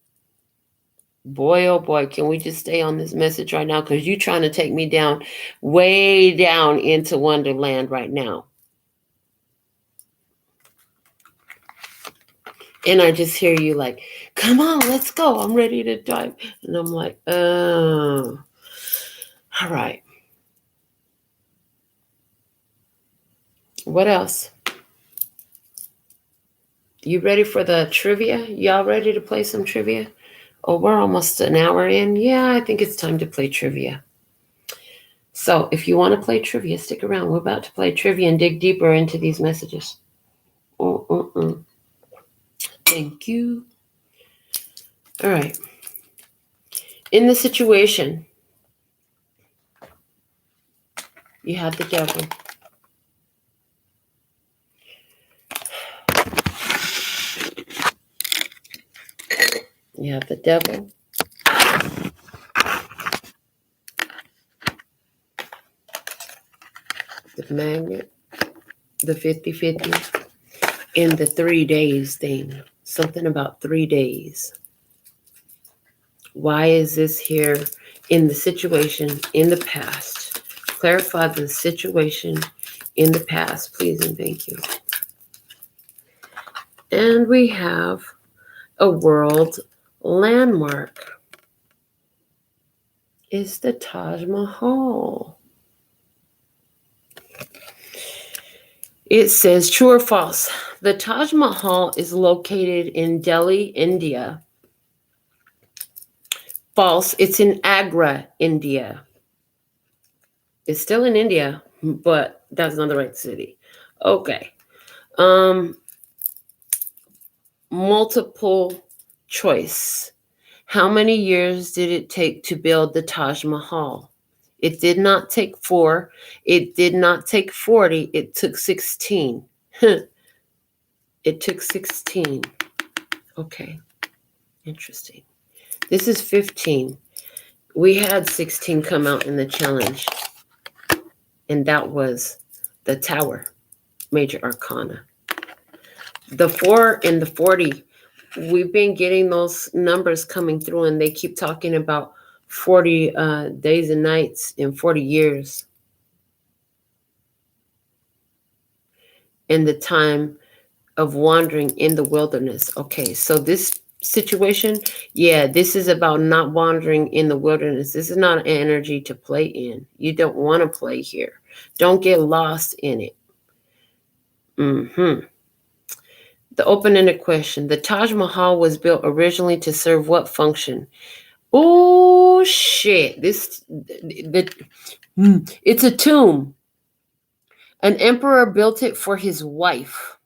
Boy, oh boy, can we just stay on this message right now? Because you're trying to take me down, way down into Wonderland right now. And I just hear you like, come on, let's go. I'm ready to dive. And I'm like, oh, all right. What else? You ready for the trivia? Y'all ready to play some trivia? Oh, we're almost an hour in. Yeah, I think it's time to play trivia. So if you want to play trivia, stick around. We're about to play trivia and dig deeper into these messages. Thank you. All right. In the situation, you have the devil. You have the devil. The magnet. The 50-50. And the 3 days thing. Something about 3 days. Why is this here in the situation in the past? Clarify the situation in the past, please and thank you. And we have a world landmark. It's the Taj Mahal. It says, true or false? The Taj Mahal is located in Delhi, India. False. It's in Agra, India. It's still in India, but that's not the right city. Okay. Multiple choice. How many years did it take to build the Taj Mahal? It did not take 4. It did not take 40. It took 16. It took 16. Okay. Interesting. This is 15. We had 16 come out in the challenge. And that was the Tower, Major Arcana. The 4 and the 40, we've been getting those numbers coming through, and they keep talking about 40 days and nights in 40 years. And the time of wandering in the wilderness. Okay, so this situation, yeah, this is about not wandering in the wilderness. This is not an energy to play in. You don't want to play here. Don't get lost in it. The open-ended question. The Taj Mahal was built originally to serve what function? Oh, shit. It's a tomb. An emperor built it for his wife.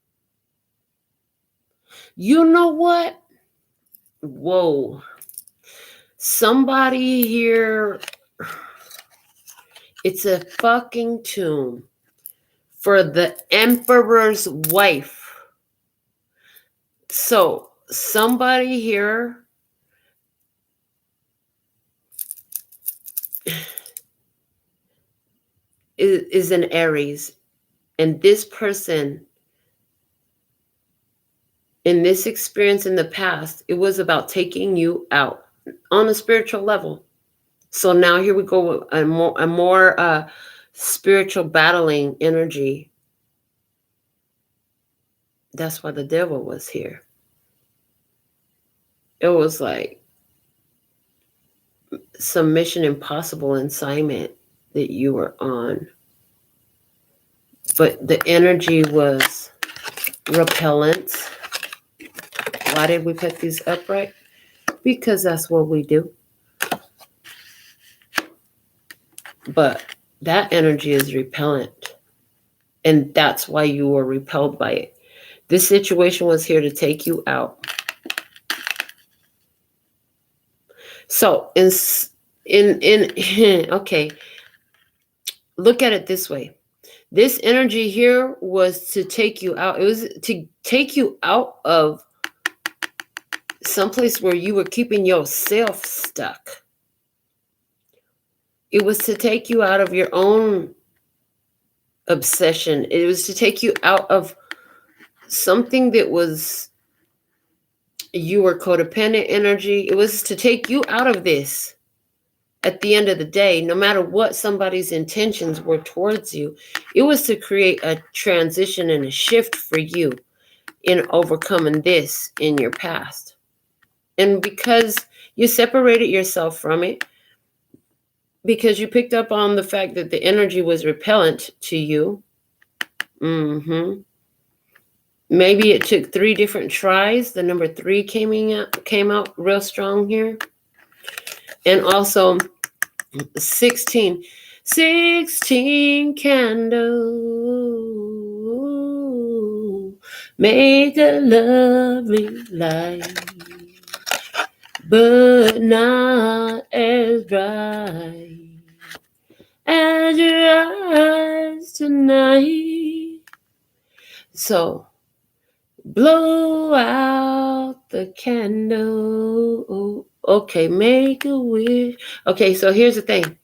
You know what? Whoa. Somebody here. It's a fucking tomb for the emperor's wife. So somebody here is an Aries, and this person, in this experience in the past, it was about taking you out on a spiritual level. So now here we go with a more spiritual battling energy. That's why the devil was here. It was like some Mission Impossible assignment that you were on. But the energy was repellent. Why did we put these upright? Because that's what we do. But that energy is repellent. And that's why you were repelled by it. This situation was here to take you out. So okay, look at it this way. This energy here was to take you out. It was to take you out of someplace where you were keeping yourself stuck. It was to take you out of your own obsession. It was to take you out of something that was, you were codependent energy. It was to take you out of this. At the end of the day, no matter what somebody's intentions were towards you, it was to create a transition and a shift for you. in overcoming this in your past. And because you separated yourself from it, because you picked up on the fact that the energy was repellent to you. Maybe it took 3 different tries. The number 3 came out real strong here. And also 16 candles make a lovely light, but not as bright as your eyes tonight. So blow out the candle. Okay, make a wish. Okay, so here's the thing.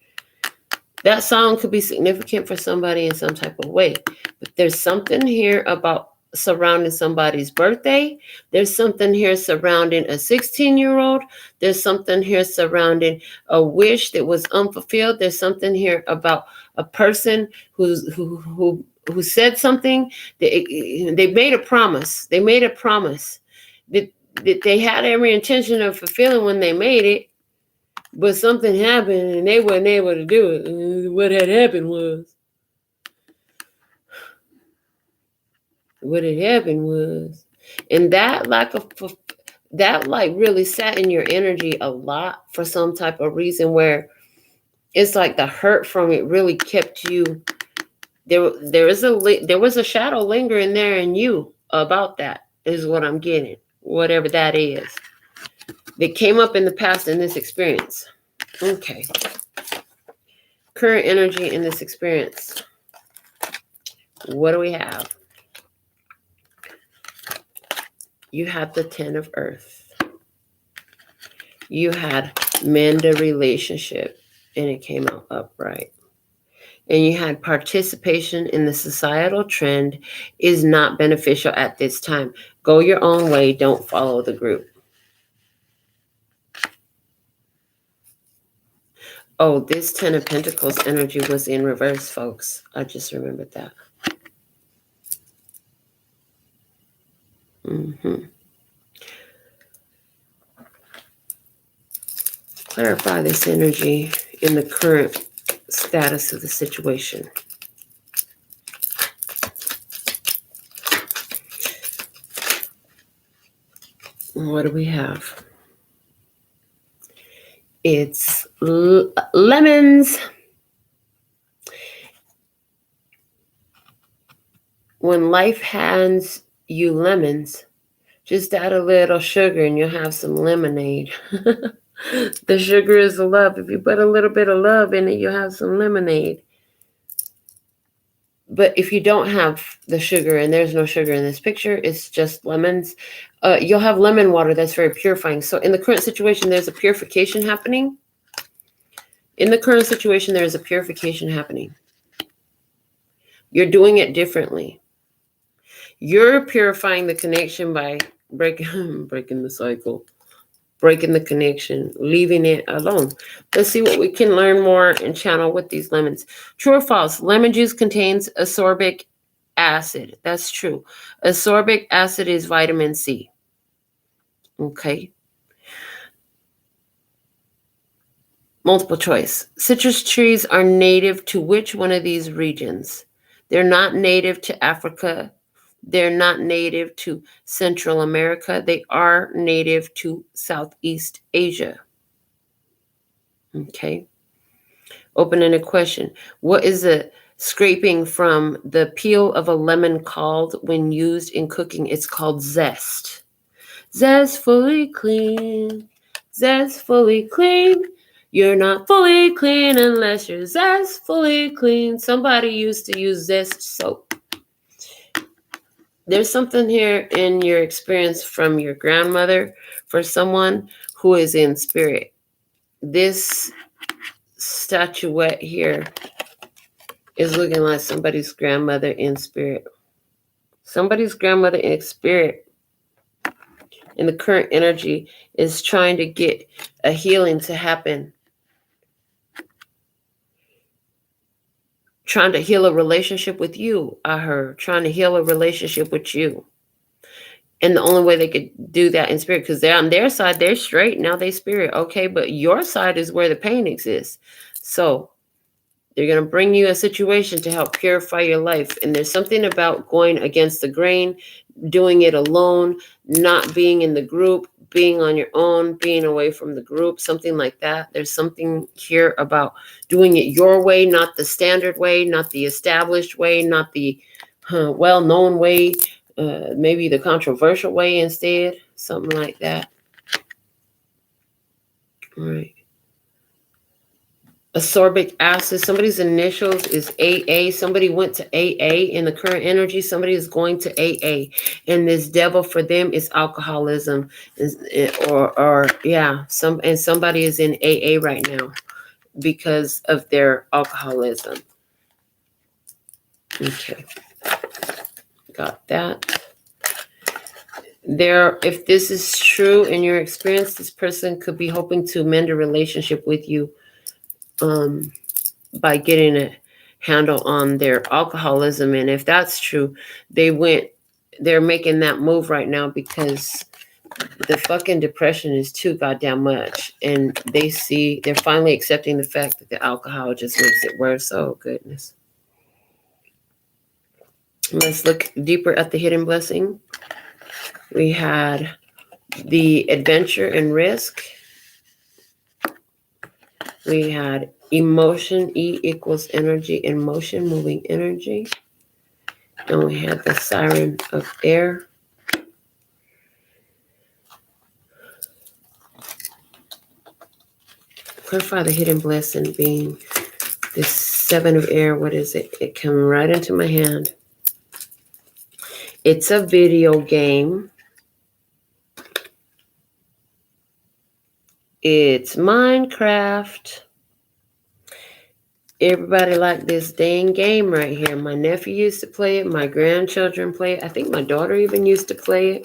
That song could be significant for somebody in some type of way. But there's something here about surrounding somebody's birthday. There's something here surrounding a 16-year-old. There's something here surrounding a wish that was unfulfilled. There's something here about a person who said something. They made a promise. They made a promise that they had every intention of fulfilling when they made it. But something happened and they weren't able to do it. And what had happened was, and that really sat in your energy a lot for some type of reason, where it's like the hurt from it really kept you. There was a shadow lingering there in you about that, is what I'm getting. Whatever that is. That came up in the past in this experience. Okay. Current energy in this experience. What do we have? You had the 10 of Earth. You had mend a relationship, and it came out upright. And you had participation in the societal trend is not beneficial at this time. Go your own way. Don't follow the group. Oh, this 10 of Pentacles energy was in reverse, folks. I just remembered that. Clarify this energy in the current status of the situation. What do we have? It's lemons. When life hands you lemons, just add a little sugar and you'll have some lemonade. The sugar is the love. If you put a little bit of love in it, you'll have some lemonade. But if you don't have the sugar, and there's no sugar in this picture, it's just lemons, you'll have lemon water that's very purifying. So in the current situation, there's a purification happening. You're doing it differently. You're purifying the connection by breaking the cycle, breaking the connection, leaving it alone. Let's see what we can learn more and channel with these lemons. True or false? Lemon juice contains ascorbic acid. That's true. Ascorbic acid is vitamin C. Okay. Multiple choice. Citrus trees are native to which one of these regions? They're not native to Africa. They're not native to Central America. They are native to Southeast Asia. Okay. Open-ended question. What is the scraping from the peel of a lemon called when used in cooking? It's called zest. Zestfully clean. Zestfully clean. You're not fully clean unless you're zestfully clean. Somebody used to use Zest soap. There's something here in your experience from your grandmother for someone who is in spirit. This statuette here is looking like somebody's grandmother in spirit. Somebody's grandmother in spirit in the current energy is trying to get a healing to happen. Trying to heal a relationship with you, I heard. Trying to heal a relationship with you. And the only way they could do that in spirit, because they're on their side, they're straight, now they spirit. Okay, but your side is where the pain exists. So they're going to bring you a situation to help purify your life. And there's something about going against the grain, doing it alone, not being in the group, being on your own, being away from the group, something like that. There's something here about doing it your way, not the standard way, not the established way, not the well-known way, maybe the controversial way instead, something like that. All right. Ascorbic acid, somebody's initials is AA. Somebody went to AA in the current energy. Somebody is going to AA. And this devil for them is alcoholism. Somebody is in AA right now because of their alcoholism. Okay. Got that. If this is true in your experience, this person could be hoping to mend a relationship with you by getting a handle on their alcoholism. And if that's true, they're making that move right now because the fucking depression is too goddamn much. And they're finally accepting the fact that the alcohol just makes it worse. Oh, goodness. Let's look deeper at the hidden blessing. We had the adventure and risk. We had emotion, E equals energy in motion, moving energy. And we had the siren of air. Clarify the hidden blessing being this 7 of air. What is it? It came right into my hand. It's a video game. It's Minecraft. Everybody like this dang game right here. My nephew used to play it. My grandchildren play it. I think my daughter even used to play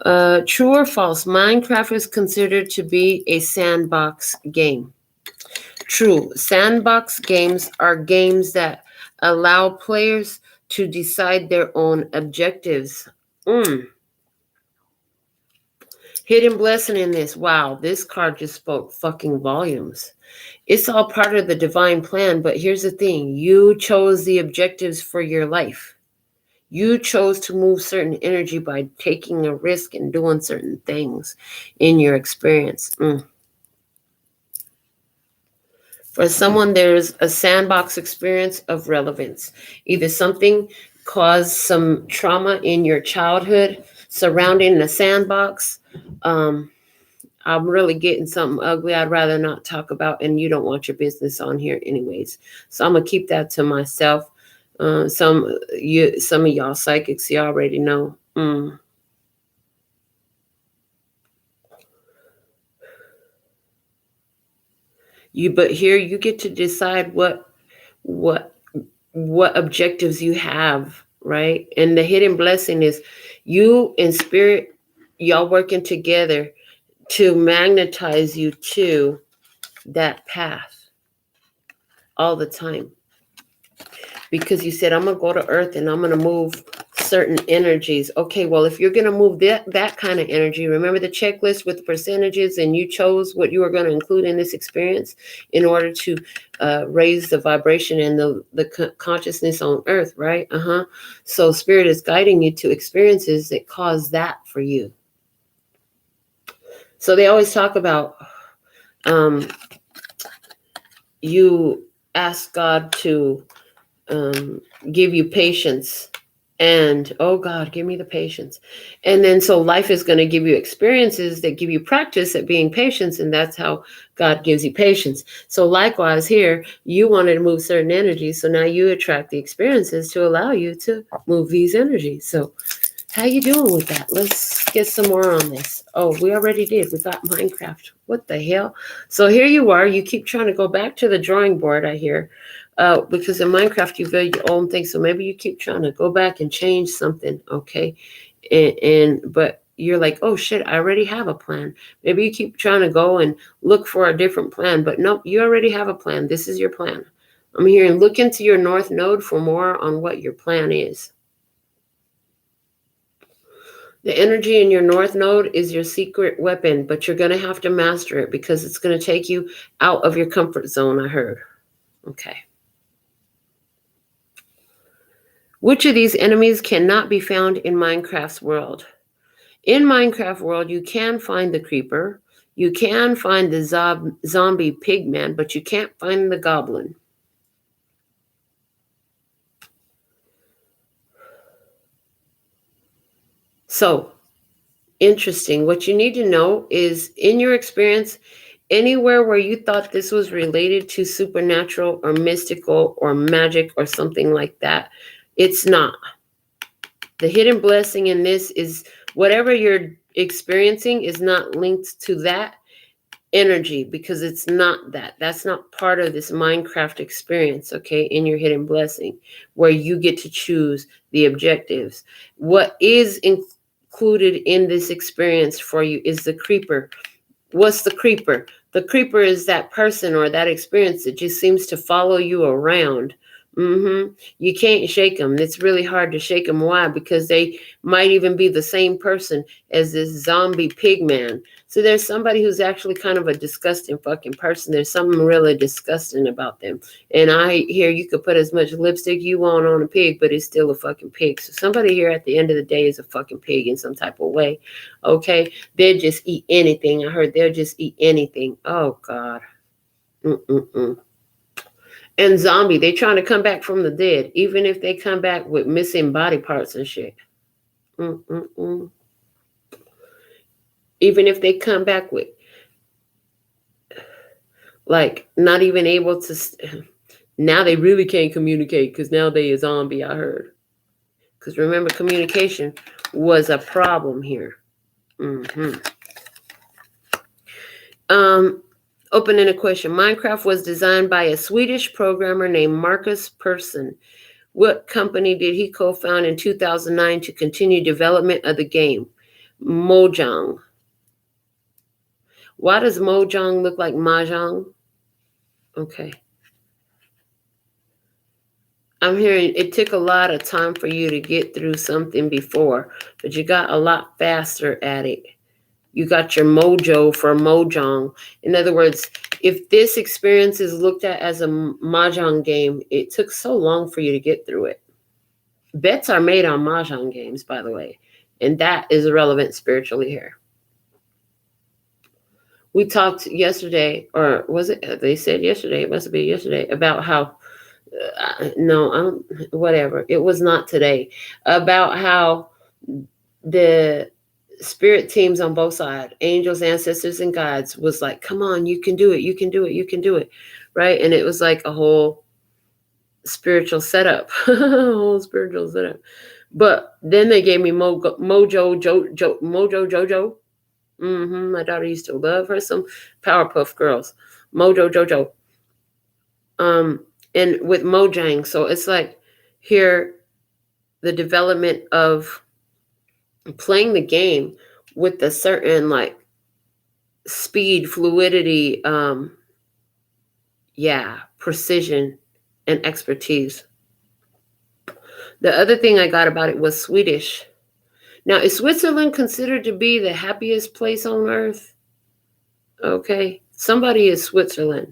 it. True or false? Minecraft is considered to be a sandbox game. True. Sandbox games are games that allow players to decide their own objectives. Hidden blessing in this. Wow, this card just spoke fucking volumes. It's all part of the divine plan, but here's the thing. You chose the objectives for your life. You chose to move certain energy by taking a risk and doing certain things in your experience. For someone, there's a sandbox experience of relevance. Either something caused some trauma in your childhood surrounding the sandbox. I'm really getting something ugly I'd rather not talk about, and you don't want your business on here anyways. So I'm going to keep that to myself. Some of y'all psychics, you already know. But here you get to decide what objectives you have, right? And the hidden blessing is you and spirit, y'all working together to magnetize you to that path all the time. Because you said, I'm going to go to earth and I'm going to move certain energies. Okay, well, if you're going to move that kind of energy, remember the checklist with the percentages, and you chose what you were going to include in this experience in order to raise the vibration and the consciousness on earth, right? So spirit is guiding you to experiences that cause that for you. So they always talk about you ask God to give you patience, and oh God, give me the patience. And then so life is going to give you experiences that give you practice at being patient, and that's how God gives you patience. So likewise here, you wanted to move certain energies, so now you attract the experiences to allow you to move these energies. So how you doing with that? Let's get some more on this. Oh, we already did. We got Minecraft. What the hell? So here you are. You keep trying to go back to the drawing board, I hear. Because in Minecraft, you build your own thing. So maybe you keep trying to go back and change something, okay? But you're like, oh, shit, I already have a plan. Maybe you keep trying to go and look for a different plan. But nope, you already have a plan. This is your plan. I'm hearing look into your North Node for more on what your plan is. The energy in your North Node is your secret weapon, but you're going to have to master it because it's going to take you out of your comfort zone, I heard. Okay. Which of these enemies cannot be found in Minecraft's world? In Minecraft world, you can find the creeper. You can find the zombie pigman, but you can't find the goblin. So, interesting. What you need to know is, in your experience, anywhere where you thought this was related to supernatural or mystical or magic or something like that, it's not. The hidden blessing in this is whatever you're experiencing is not linked to that energy, because it's not that. That's not part of this Minecraft experience, okay, in your hidden blessing, where you get to choose the objectives. What is included in this experience for you is the creeper. What's the creeper? The creeper is that person or that experience that just seems to follow you around. You can't shake them. It's really hard to shake them. Why? Because they might even be the same person as this zombie pig man. So there's somebody who's actually kind of a disgusting fucking person. There's something really disgusting about them. And I hear you could put as much lipstick you want on a pig, but it's still a fucking pig. So somebody here at the end of the day is a fucking pig in some type of way. Okay? They'll just eat anything. I heard they'll just eat anything. Oh, God. And zombie, they trying to come back from the dead, even if they come back with missing body parts and shit. Even if they come back with, like, not even able to, now they really can't communicate because now they a zombie, I heard. Because remember, communication was a problem here. Opening a question. Minecraft was designed by a Swedish programmer named Marcus Persson. What company did he co-found in 2009 to continue development of the game? Mojang. Why does Mojang look like Mahjong? Okay. I'm hearing it took a lot of time for you to get through something before, but you got a lot faster at it. You got your mojo for Mojang. In other words, if this experience is looked at as a Mahjong game, it took so long for you to get through it. Bets are made on Mahjong games, by the way, and that is irrelevant spiritually here. We talked yesterday, or was it? They said yesterday, it must be yesterday, about how, whatever. It was not today. About how the spirit teams on both sides, angels, ancestors, and guides, was like, come on, you can do it, you can do it, you can do it, right? And it was like a whole spiritual setup, But then they gave me Mojo Jojo. My daughter used to love her some Powerpuff Girls, Mojo Jojo. And with Mojang, so it's like here, the development of playing the game with a certain like speed, fluidity, precision and expertise. The other thing I got about it was Swedish. Now, is Switzerland considered to be the happiest place on earth? Okay, somebody is Switzerland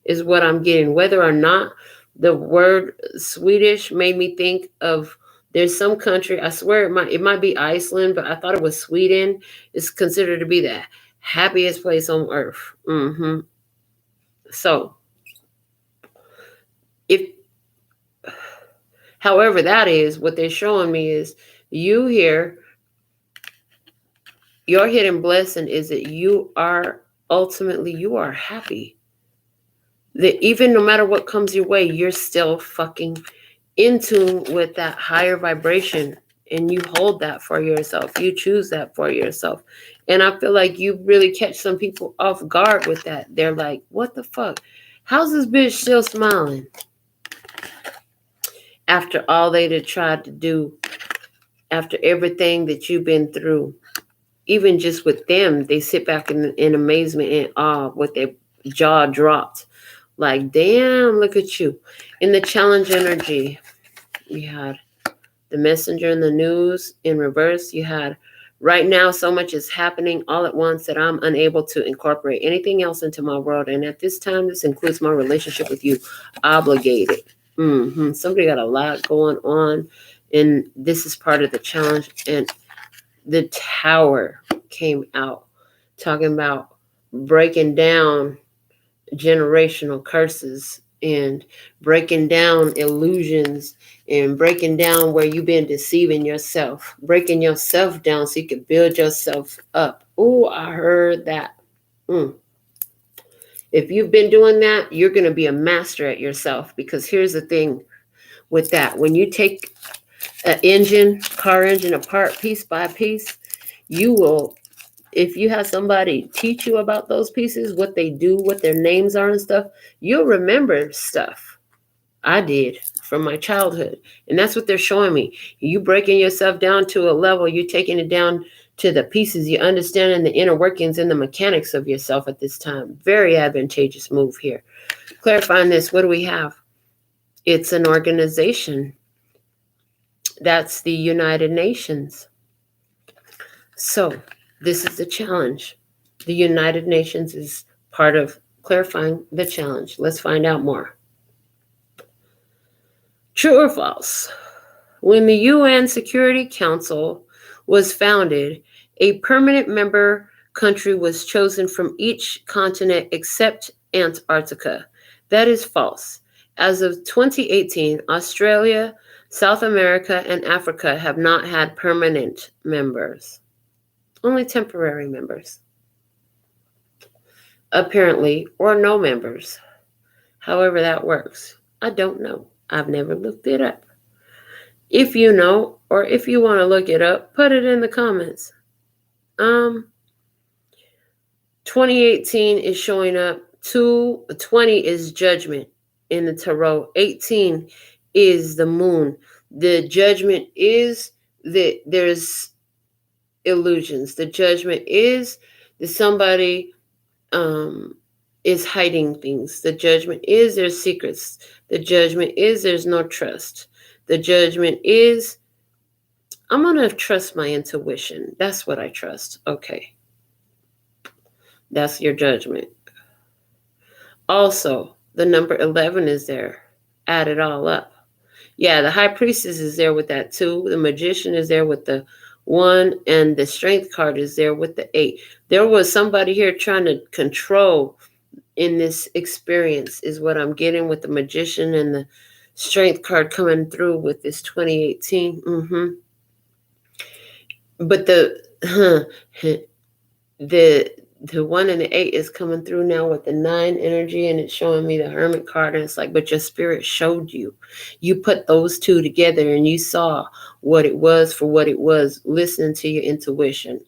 is what I'm getting. Whether or not the word Swedish made me think of, there's some country, I swear it might be Iceland, but I thought it was Sweden. It's considered to be the happiest place on earth. So, however that is, what they're showing me is you here, your hidden blessing is that you are happy. That even no matter what comes your way, you're still fucking in tune with that higher vibration, and you hold that for yourself. You choose that for yourself. And I feel like you really catch some people off guard with that. They're like, what the fuck? How's this bitch still smiling? After all they'd have tried to do, after everything that you've been through. Even just with them, they sit back in amazement and awe with their jaw dropped. Like, damn, look at you. In the challenge energy, you had the messenger in the news in reverse. You had Right now, so much is happening all at once that I'm unable to incorporate anything else into my world. And at this time, this includes my relationship with you. Obligated. Somebody got a lot going on, and this is part of the challenge. And the Tower came out talking about breaking down generational curses and breaking down illusions and breaking down where you've been deceiving yourself, breaking yourself down so you can build yourself up. Oh, I heard that. If you've been doing that, you're going to be a master at yourself, because here's the thing with that. When you take an car engine apart piece by piece, you will, if you have somebody teach you about those pieces, what they do, what their names are and stuff, you'll remember stuff. I did from my childhood. And that's what they're showing me. You breaking yourself down to a level, you're taking it down to the pieces, you understanding the inner workings and the mechanics of yourself at this time. Very advantageous move here. Clarifying this, what do we have? It's an organization. That's the United Nations. So this is the challenge. The United Nations is part of clarifying the challenge. Let's find out more. True or false? When the UN Security Council was founded, a permanent member country was chosen from each continent except Antarctica. That is false. As of 2018, Australia, South America, and Africa have not had permanent members. Only temporary members. Apparently, or no members. However that works. I don't know. I've never looked it up. If you know, or if you want to look it up, put it in the comments. 2018 is showing up. 20 is judgment in the tarot. 18 is the moon. The judgment is that there's illusions. The judgment is that somebody is hiding things. The judgment is there's secrets. The judgment is there's no trust. The judgment is I'm going to trust my intuition. That's what I trust. Okay. That's your judgment. Also, the number 11 is there. Add it all up. Yeah, the high priestess is there with that 2. The magician is there with the 1. And the strength card is there with the 8. There was somebody here trying to control in this experience is what I'm getting with the magician and the strength card coming through with this 2018. But the 1 and the 8 is coming through now with the 9 energy, and it's showing me the Hermit card, and it's like, but your spirit showed you. You put those 2 together and you saw what it was for what it was, listening to your intuition.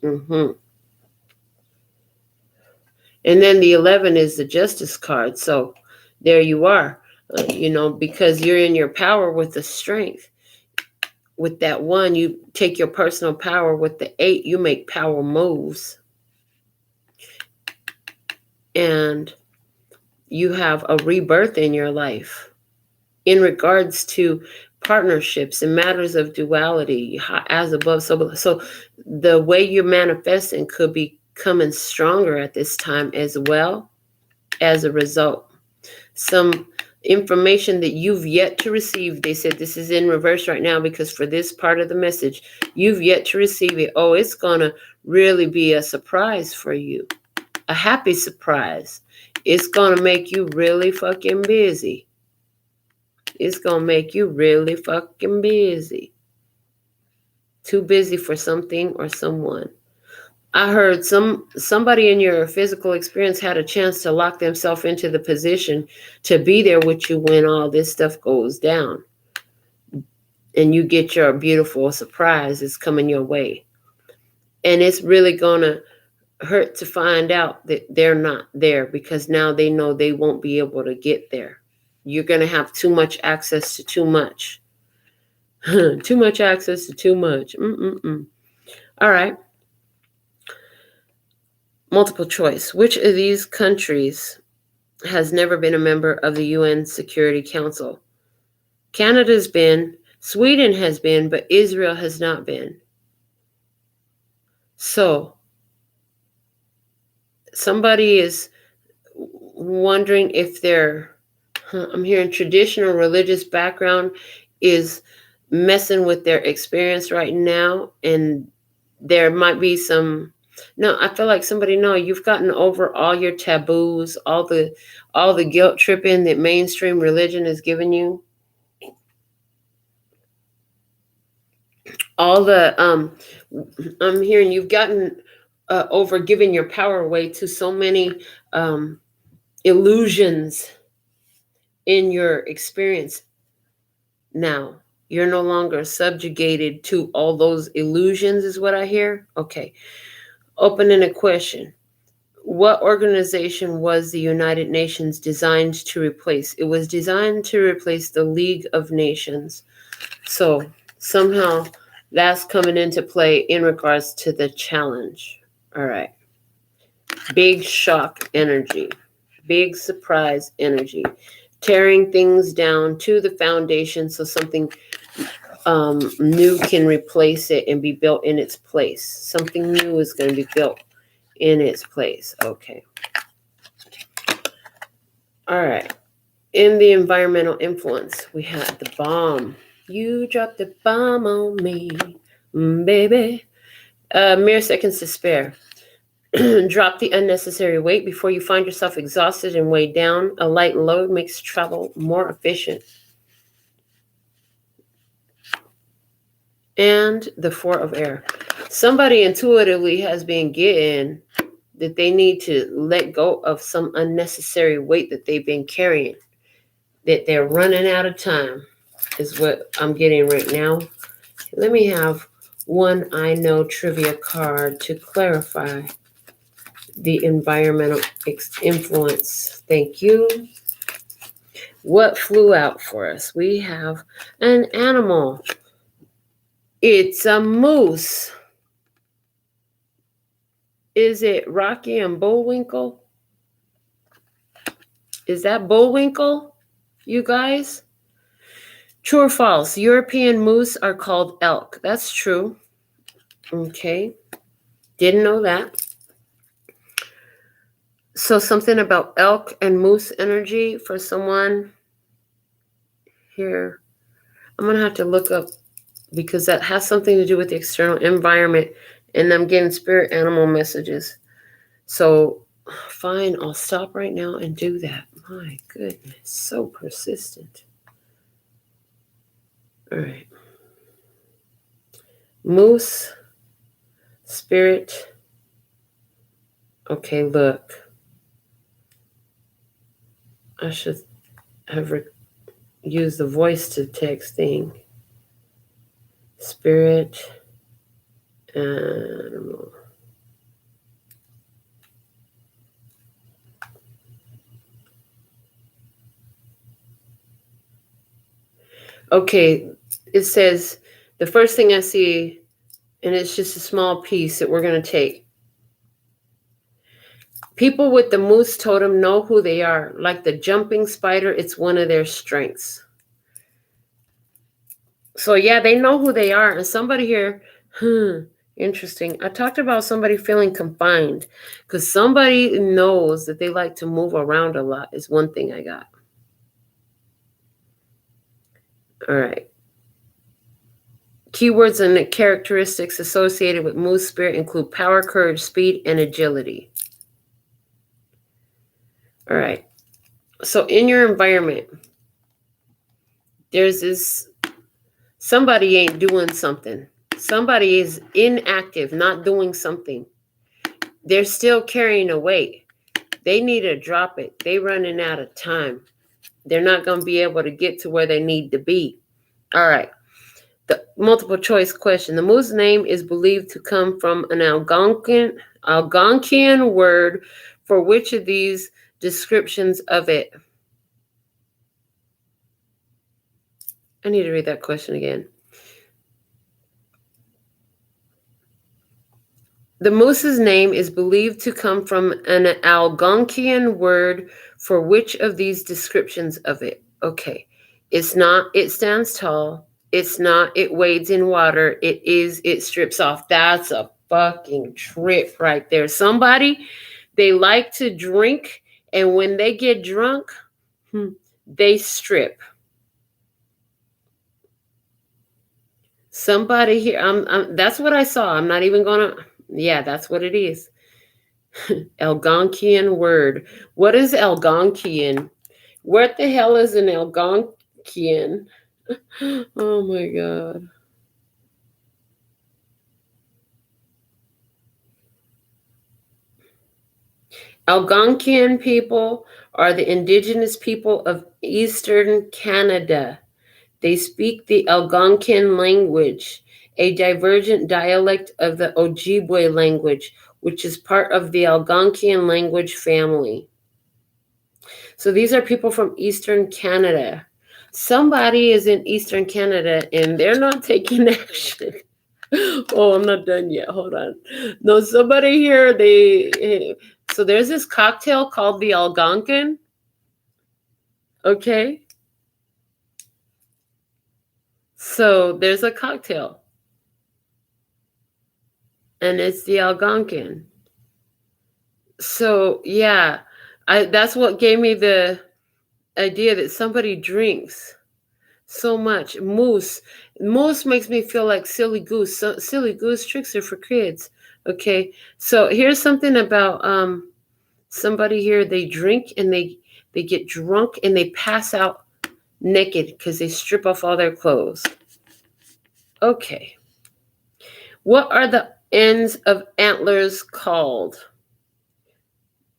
And then the 11 is the Justice card. So there you are, because you're in your power with the strength. With that 1, you take your personal power. With the 8, you make power moves. And you have a rebirth in your life in regards to partnerships and matters of duality, as above, so below. So the way you're manifesting could be coming stronger at this time as well as a result. Some information that you've yet to receive. They said this is in reverse right now because for this part of the message, you've yet to receive it. Oh, it's going to really be a surprise for you. A happy surprise. It's going to make you really fucking busy. It's going to make you really fucking busy. Too busy for something or someone. I heard somebody in your physical experience had a chance to lock themselves into the position to be there with you when all this stuff goes down. And you get your beautiful surprise is coming your way. And it's really going to hurt to find out that they're not there because now they know they won't be able to get there. You're going to have too much access to too much. Too much access to too much. All right. Multiple choice. Which of these countries has never been a member of the UN Security Council? Canada's been, Sweden has been, but Israel has not been. So somebody is wondering if I'm hearing traditional religious background is messing with their experience right now, and there might be no, I feel like somebody, no, you've gotten over all your taboos, all the guilt tripping that mainstream religion has given you, all the I'm hearing you've gotten over giving your power away to so many illusions in your experience. Now you're no longer subjugated to all those illusions, is what I hear. Okay. Opening a question. What organization was the United Nations designed to replace? It was designed to replace the League of Nations. So somehow that's coming into play in regards to the challenge. All right. Big shock energy. Big surprise energy. Tearing things down to the foundation so something new can replace it and be built in its place. Something new is going to be built in its place. Okay. All right. In the environmental influence, we have the bomb. You dropped the bomb on me, baby. Mere seconds to spare. Drop the unnecessary weight before you find yourself exhausted and weighed down. A light load makes travel more efficient. And the Four of Air. Somebody intuitively has been getting that they need to let go of some unnecessary weight that they've been carrying, that they're running out of time, is what I'm getting right now. Let me have one I know trivia card to clarify the environmental influence. Thank you. What flew out for us? We have an animal. It's a moose. Is it Rocky and Bullwinkle? Is that Bullwinkle, you guys? True or false? European moose are called elk. That's true. Okay. Didn't know that. So something about elk and moose energy for someone here. I'm going to have to look up because that has something to do with the external environment, and I'm getting spirit animal messages. So fine, I'll stop right now and do that. My goodness, so persistent. All right. Moose, spirit. Okay, look. I should have used the voice to text thing. Spirit, animal. Okay, it says the first thing I see, and it's just a small piece that we're going to take. People with the moose totem know who they are. Like the jumping spider, it's one of their strengths. So yeah, they know who they are. And somebody here, interesting. I talked about somebody feeling confined because somebody knows that they like to move around a lot is one thing I got. All right. Keywords and characteristics associated with moose spirit include power, courage, speed, and agility. All right. So in your environment, there's this, somebody ain't doing something. Somebody is inactive, not doing something. They're still carrying a weight. They need to drop it. They're running out of time. They're not going to be able to get to where they need to be. All right. The multiple choice question. The moose name is believed to come from an Algonquian word for which of these descriptions of it? I need to read that question again. The moose's name is believed to come from an Algonquian word for which of these descriptions of it? Okay. It's not, it stands tall. It's not, it wades in water. It is, it strips off. That's a fucking trip right there. Somebody, they like to drink, and when they get drunk, they strip. Somebody here, that's what I saw. I'm not even gonna, yeah, that's what it is. Algonquian word. What is Algonquian? What the hell is an Algonquian? Oh my God. Algonquian people are the indigenous people of Eastern Canada. They speak the Algonquin language, a divergent dialect of the Ojibwe language, which is part of the Algonquian language family. So these are people from Eastern Canada. Somebody is in Eastern Canada and they're not taking action. Oh, I'm not done yet. Hold on. No, somebody here, so there's this cocktail called the Algonquin. Okay. So there's a cocktail. And it's the Algonquin. So yeah, that's what gave me the idea that somebody drinks so much. Moose makes me feel like silly goose. So, silly goose tricks are for kids. Okay, so here's something about somebody here. They drink and they get drunk and they pass out naked because they strip off all their clothes. Okay, what are the ends of antlers called?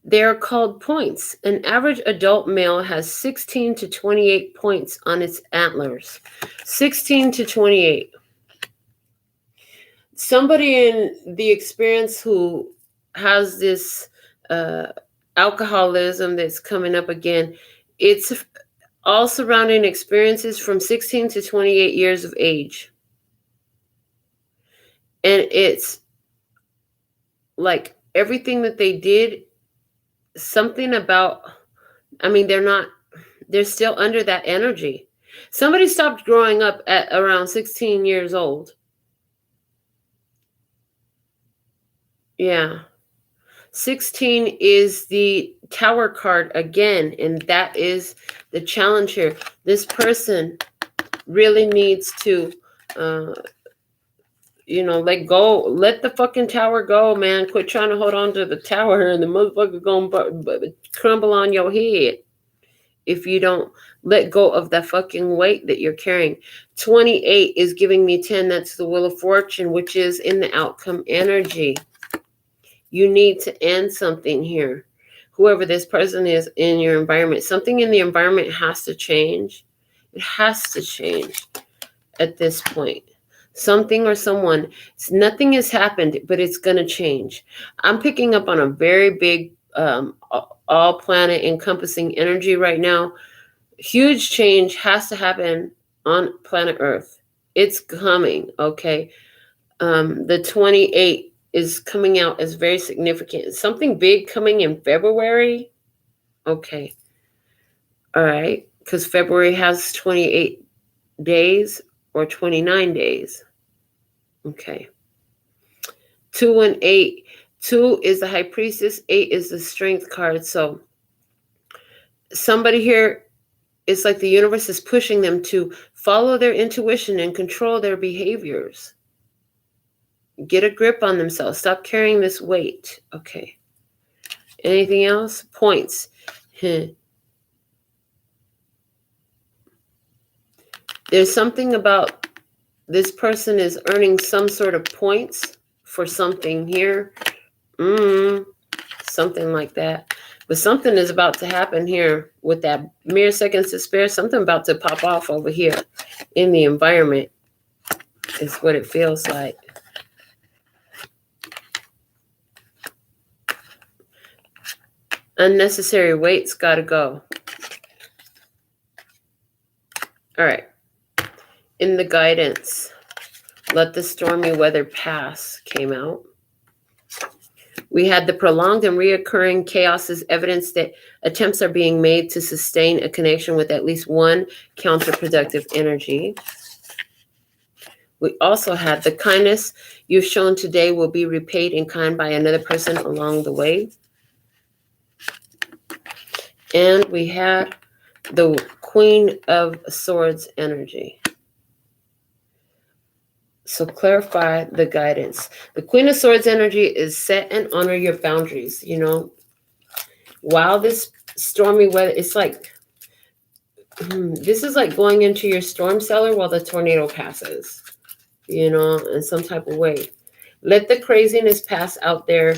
They are called points. An average adult male has 16 to 28 points on its antlers. 16 to 28. Somebody in the experience who has this alcoholism that's coming up again, it's all surrounding experiences from 16 to 28 years of age. And it's like everything that they did, something about, they're still under that energy. Somebody stopped growing up at around 16 years old. Yeah. 16 is the Tower card again, and that is the challenge here. This person really needs to, let go. Let the fucking tower go, man. Quit trying to hold on to the tower, and the motherfucker gonna crumble on your head if you don't let go of that fucking weight that you're carrying. 28 is giving me 10. That's the Wheel of Fortune, which is in the outcome energy. You need to end something here. Whoever this person is in your environment, something in the environment has to change. It has to change at this point. Something or someone. Nothing has happened, but it's going to change. I'm picking up on a very big, all planet encompassing energy right now. Huge change has to happen on planet Earth. It's coming, okay? The 28 is coming out as very significant. Something big coming in February. Okay. All right. Because February has 28 days or 29 days. Okay. 2 and 8. 2 is the High Priestess. 8 is the Strength card. So somebody here, it's like the universe is pushing them to follow their intuition and control their behaviors. Get a grip on themselves. Stop carrying this weight. Okay. Anything else? Points. There's something about this person is earning some sort of points for something here. Something like that. But something is about to happen here with that mere seconds to spare. Something about to pop off over here in the environment is what it feels like. Unnecessary weight's got to go. All right. In the guidance, let the stormy weather pass came out. We had the prolonged and reoccurring chaos as evidence that attempts are being made to sustain a connection with at least one counterproductive energy. We also had the kindness you've shown today will be repaid in kind by another person along the way. And we had the Queen of Swords energy. So clarify the guidance. The Queen of Swords energy is set and honor your boundaries. You know, while this stormy weather, it's like, this is like going into your storm cellar while the tornado passes, you know, in some type of way. Let the craziness pass out there.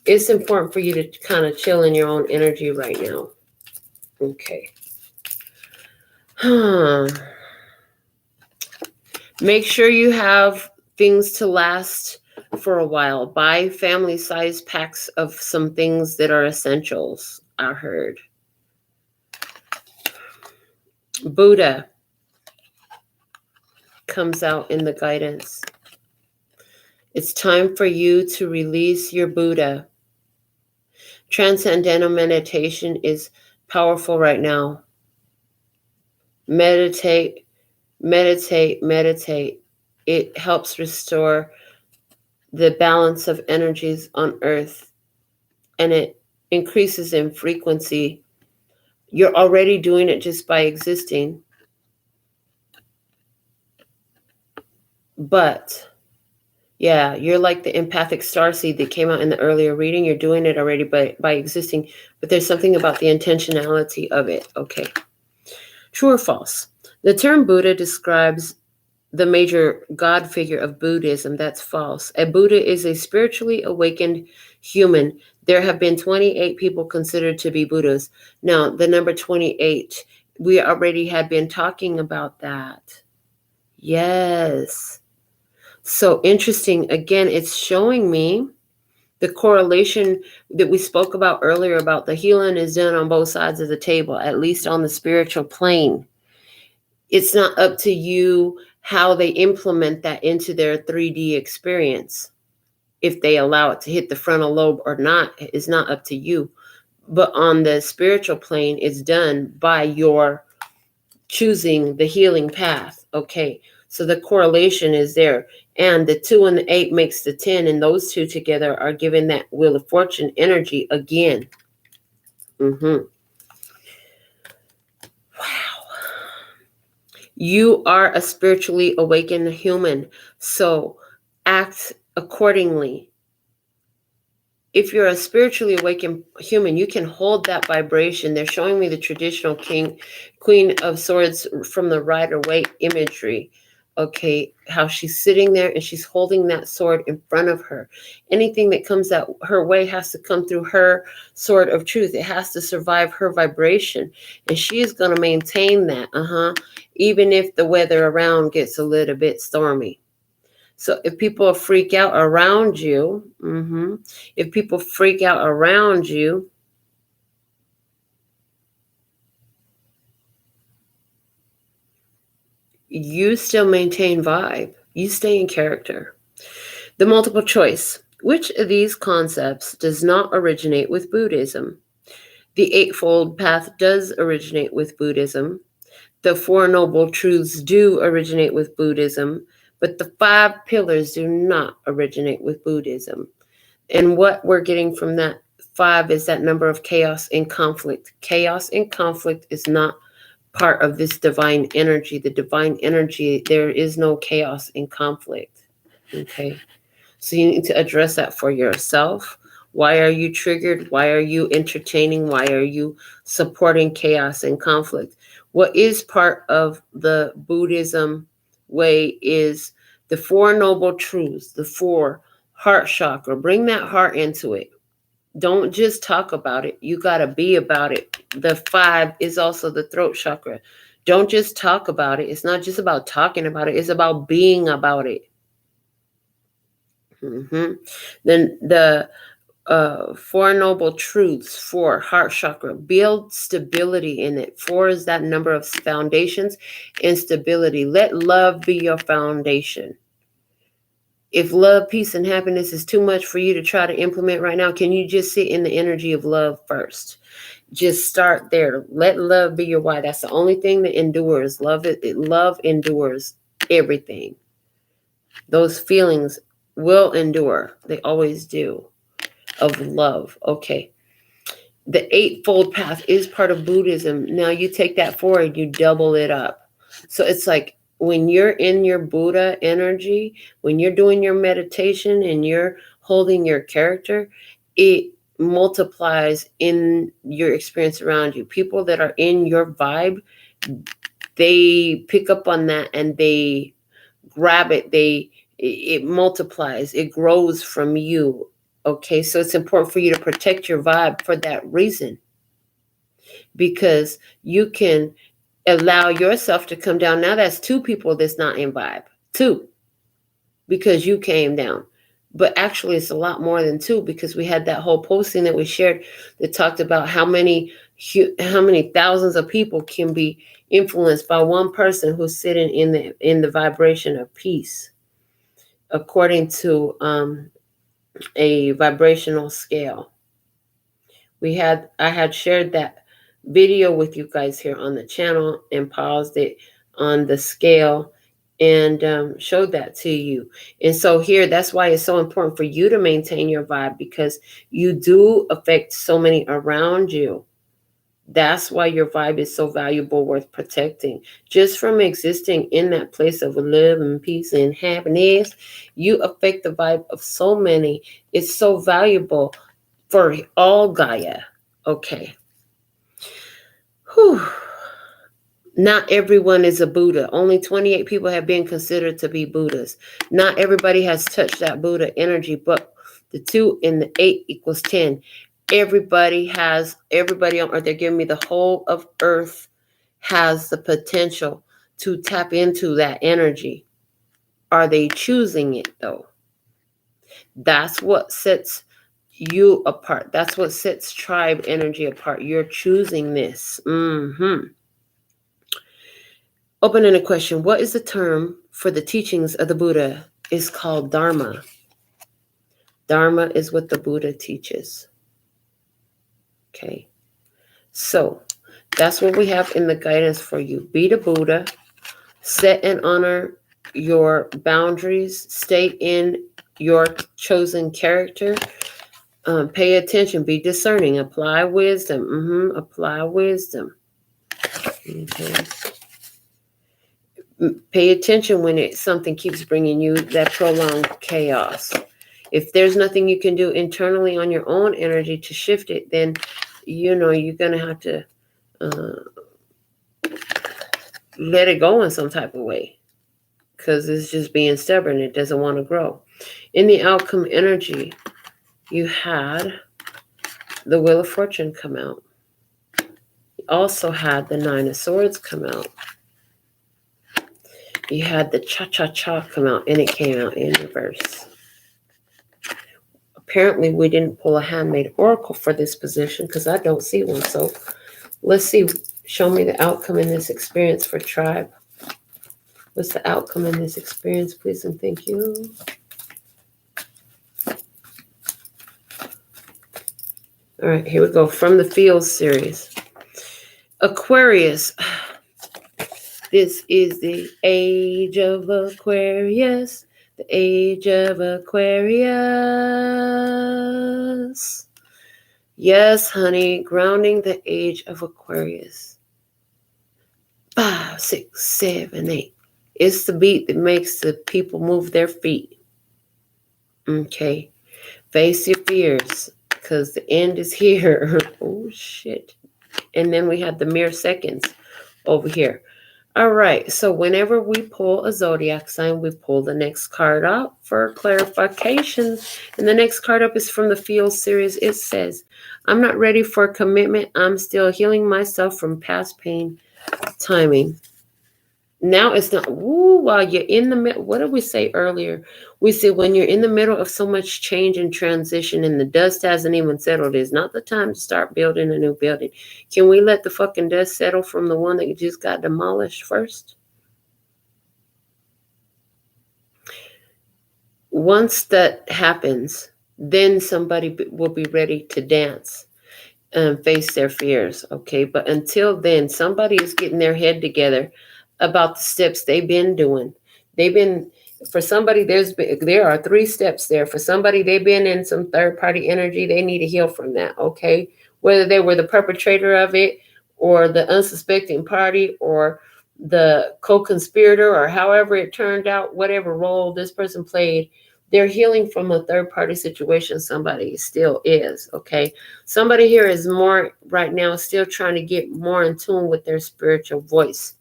It's important for you to kind of chill in your own energy right now. Okay. Make sure you have things to last for a while. Buy family-sized packs of some things that are essentials, I heard. Buddha comes out in the guidance. It's time for you to release your Buddha. Transcendental meditation is powerful right now. Meditate, meditate, meditate. It helps restore the balance of energies on Earth, and it increases in frequency. You're already doing it just by existing. But yeah, you're like the empathic starseed that came out in the earlier reading. You're doing it already by existing, but there's something about the intentionality of it. Okay. True or false? The term Buddha describes the major God figure of Buddhism. That's false. A Buddha is a spiritually awakened human. There have been 28 people considered to be Buddhas. Now, the number 28, we already had been talking about that. Yes. So interesting. Again, it's showing me the correlation that we spoke about earlier about the healing is done on both sides of the table, at least on the spiritual plane. It's not up to you how they implement that into their 3D experience. If they allow it to hit the frontal lobe or not, is not up to you. But on the spiritual plane, it's done by your choosing the healing path. Okay. So the correlation is there. And the 2 and the 8 makes the 10. And those two together are giving that Wheel of Fortune energy again. Wow. You are a spiritually awakened human. So act accordingly. If you're a spiritually awakened human, you can hold that vibration. They're showing me the traditional Queen of Swords from the Rider-Waite imagery. Okay, how she's sitting there and she's holding that sword in front of her. Anything that comes out her way has to come through her sword of truth. It has to survive her vibration. And she is going to maintain that, even if the weather around gets a little bit stormy. So if people freak out around you, if people freak out around you, you still maintain vibe. You stay in character. The multiple choice. Which of these concepts does not originate with Buddhism? The Eightfold Path does originate with Buddhism. The Four Noble Truths do originate with Buddhism. But the 5 pillars do not originate with Buddhism. And what we're getting from that 5 is that number of chaos and conflict. Chaos and conflict is not part of this divine energy. The divine energy, there is no chaos and conflict. Okay. So you need to address that for yourself. Why are you triggered? Why are you entertaining? Why are you supporting chaos and conflict? What is part of the Buddhism way is the 4 noble truths, the 4 heart chakra. Bring that heart into it. Don't just talk about it. You got to be about it. The 5 is also the throat chakra. Don't just talk about it. It's not just about talking about it. It's about being about it. Then the 4 noble truths, 4 heart chakra, build stability in it. 4 is that number of foundations and stability. Let love be your foundation. If love, peace, and happiness is too much for you to try to implement right now, can you just sit in the energy of love first? Just start there. Let love be your why. That's the only thing that endures. Love endures. everything. Those feelings will endure. They always do. Of love. Okay. The Eightfold Path is part of Buddhism. Now you take that forward, you double it up. So it's like when you're in your Buddha energy, when you're doing your meditation and you're holding your character, it multiplies in your experience around you. People that are in your vibe, they pick up on that and they grab it. It multiplies. It grows from you. Okay, so it's important for you to protect your vibe for that reason, because you can allow yourself to come down. Now that's two people that's not in vibe. Two, because you came down. But actually it's a lot more than two, because we had that whole posting that we shared that talked about how many thousands of people can be influenced by one person who's sitting in the vibration of peace, according to a vibrational scale. I had shared that video with you guys here on the channel and paused it on the scale and showed that to you. And so here, that's why it's so important for you to maintain your vibe, because you do affect so many around you. That's why your vibe is so valuable, worth protecting. Just from existing in that place of love and peace and happiness, you affect the vibe of so many. It's so valuable for all Gaia. Okay. Whew. Not everyone is a Buddha. Only 28 people have been considered to be Buddhas. Not everybody has touched that Buddha energy, but the 2 and the 8 equals 10. Everybody on Earth, they're giving me the whole of Earth has the potential to tap into that energy. Are they choosing it though? That's what sets you apart. That's what sets tribe energy apart. You're choosing this. Open-ended question. What is the term for the teachings of the Buddha? It's called Dharma. Dharma is what the Buddha teaches. Okay. So that's what we have in the guidance for you. Be the Buddha. Set and honor your boundaries. Stay in your chosen character. Pay attention. Be discerning. Apply wisdom. Apply wisdom. Okay. Pay attention when something keeps bringing you that prolonged chaos. If there's nothing you can do internally on your own energy to shift it, then you're going to have to let it go in some type of way, because it's just being stubborn. It doesn't want to grow. In the outcome energy, you had the Wheel of Fortune come out. You also had the 9 of Swords come out. You had the Cha-Cha-Cha come out, and it came out in reverse. Apparently, we didn't pull a handmade oracle for this position, because I don't see one. So let's see. Show me the outcome in this experience for tribe. What's the outcome in this experience, please and thank you? All right, here we go. From the Fields series. Aquarius. This is the age of Aquarius. The age of Aquarius. Yes, honey, grounding the age of Aquarius. 5, 6, 7, 8. It's the beat that makes the people move their feet. Okay. Face your fears, because the end is here. Oh, shit. And then we have the mere seconds over here. All right. So whenever we pull a zodiac sign, we pull the next card up for clarification. And the next card up is from the Fields series. It says, I'm not ready for commitment. I'm still healing myself from past pain. Timing. Now it's not, while you're in the middle. What did we say earlier? We said when you're in the middle of so much change and transition and the dust hasn't even settled, it's not the time to start building a new building. Can we let the fucking dust settle from the one that just got demolished first? Once that happens, then somebody will be ready to dance and face their fears, okay? But until then, somebody is getting their head together about the steps they've been doing For somebody, there are 3 steps there. For somebody, they've been in some third party energy. They need to heal from that. Okay. Whether they were the perpetrator of it or the unsuspecting party or the co-conspirator or however it turned out, whatever role this person played, they're healing from a third party situation. Somebody still is. Okay. Somebody here is more right now still trying to get more in tune with their spiritual voice.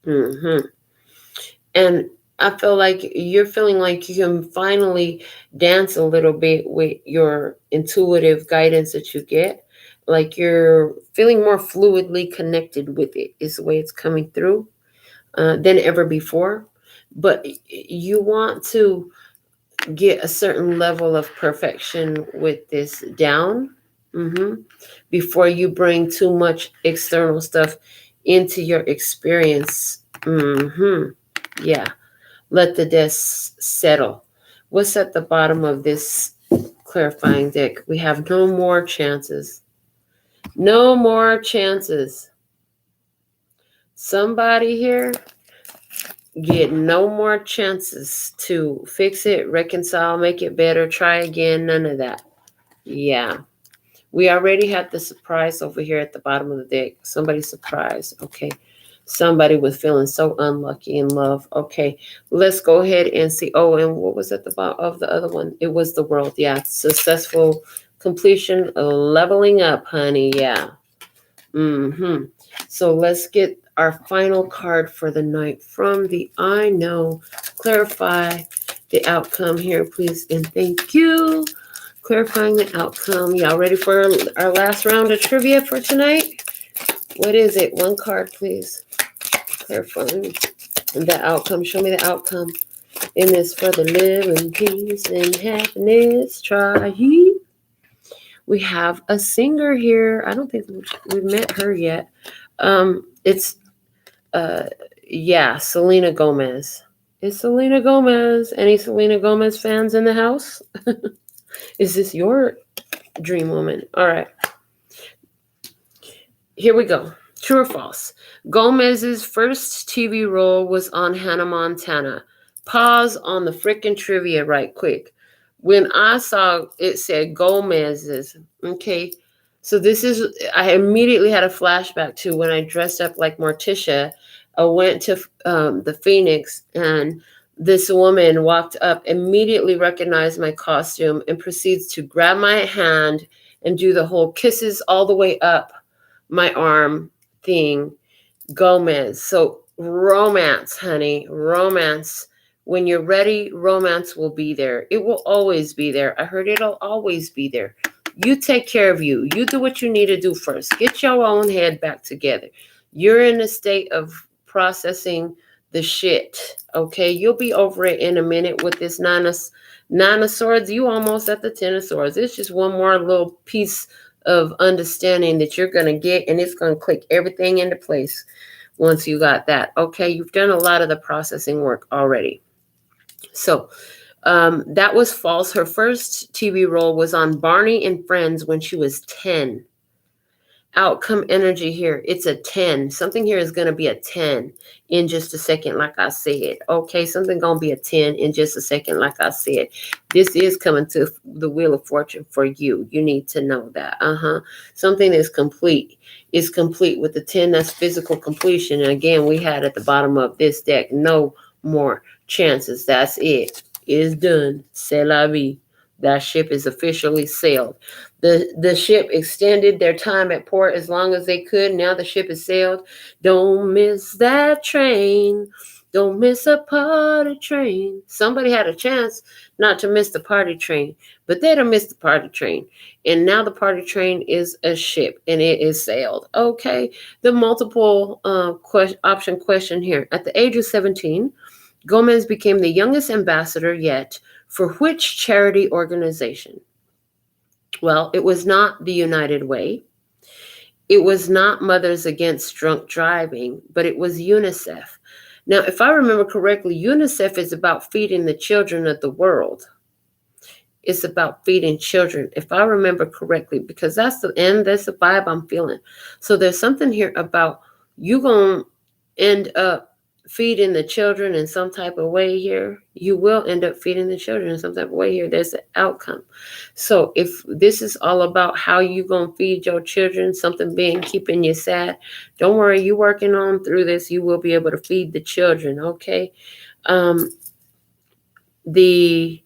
And I feel like you're feeling like you can finally dance a little bit with your intuitive guidance that you get. Like you're feeling more fluidly connected with it, is the way it's coming through than ever before. But you want to get a certain level of perfection with this down before you bring too much external stuff into your experience. Yeah. Let the dust settle. What's at the bottom of this clarifying deck? We have no more chances. No more chances. Somebody here get no more chances to fix it, reconcile, make it better, try again. None of that. Yeah. We already had the surprise over here at the bottom of the deck. Somebody surprised. Okay. Somebody was feeling so unlucky in love. Okay, let's go ahead and see. Oh, and what was at the bottom of the other one? It was the world. Yeah, successful completion, leveling up, honey. Yeah. So let's get our final card for the night from the I Know. Clarify the outcome here, please, and thank you. Clarifying the outcome. Y'all ready for our last round of trivia for tonight? What is it? One card, please. Clarifying the outcome. Show me the outcome in this for the live in peace and happiness. Try. We have a singer here. I don't think we've met her yet. It's Selena Gomez. It's Selena Gomez. Any Selena Gomez fans in the house? Is this your dream woman? All right. Here we go. True or false? Gomez's first TV role was on Hannah Montana. Pause on the freaking trivia right quick. When I saw it said Gomez's, okay, so I immediately had a flashback to when I dressed up like Morticia. I went to the Phoenix and this woman walked up, immediately recognized my costume and proceeds to grab my hand and do the whole kisses all the way up my arm thing. Gomez. So romance, honey, romance. When you're ready, romance will be there. It will always be there. I heard it'll always be there. You take care of you. You do what you need to do first. Get your own head back together. You're in a state of processing the shit. Okay, you'll be over it in a minute with this nine of swords. You almost at the 10 of swords. It's just one more little piece of understanding that you're going to get, and it's going to click everything into place once you got that. Okay, you've done a lot of the processing work already. So that was false. Her first TV role was on Barney and Friends when she was 10. Outcome energy here. It's a 10. Something here is going to be a 10 in just a second, like I said. Okay, something going to be a 10 in just a second, like I said. This is coming to the Wheel of Fortune for you. You need to know that. Something is complete. It's complete with the 10. That's physical completion. And again, we had at the bottom of this deck, no more chances. That's it. It's done. C'est la vie. That ship is officially sailed. The ship extended their time at port as long as they could. Now the ship is sailed. Don't miss that train. Don't miss a party train. Somebody had a chance not to miss the party train, but they don't miss the party train. And now the party train is a ship and it is sailed. Okay. The multiple option question here. At the age of 17, Gomez became the youngest ambassador yet for which charity organization? Well, it was not the United Way. It was not Mothers Against Drunk Driving, but it was UNICEF. Now, if I remember correctly, UNICEF is about feeding the children of the world. It's about feeding children, if I remember correctly, because that's the vibe I'm feeling. So there's something here about you going to end up feeding the children in some type of way here. You will end up feeding the children in some type of way here. There's an outcome. So if this is all about how you going to feed your children, something being keeping you sad, don't worry. You working on through this. You will be able to feed the children. Okay. The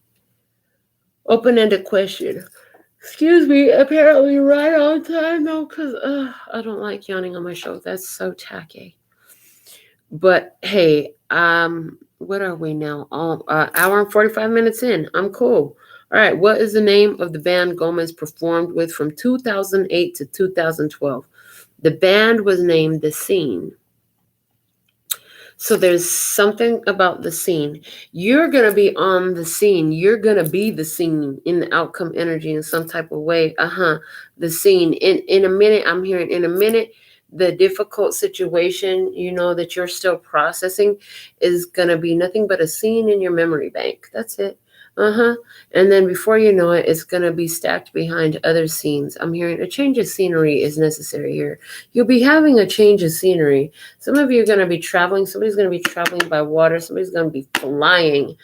open-ended question. Excuse me, apparently right on time though, because I don't like yawning on my show. That's so tacky. But hey, what are we now? Hour and 45 minutes in. I'm cool. All right, what is the name of the band Gomez performed with from 2008 to 2012? The band was named The Scene. So there's something about the scene. You're going to be on the scene. You're going to be the scene in the outcome energy in some type of way. The scene. In a minute, I'm hearing in a minute, the difficult situation, that you're still processing is going to be nothing but a scene in your memory bank. That's it. And then before you know it, it's going to be stacked behind other scenes. I'm hearing a change of scenery is necessary here. You'll be having a change of scenery. Some of you are going to be traveling. Somebody's going to be traveling by water. Somebody's going to be flying.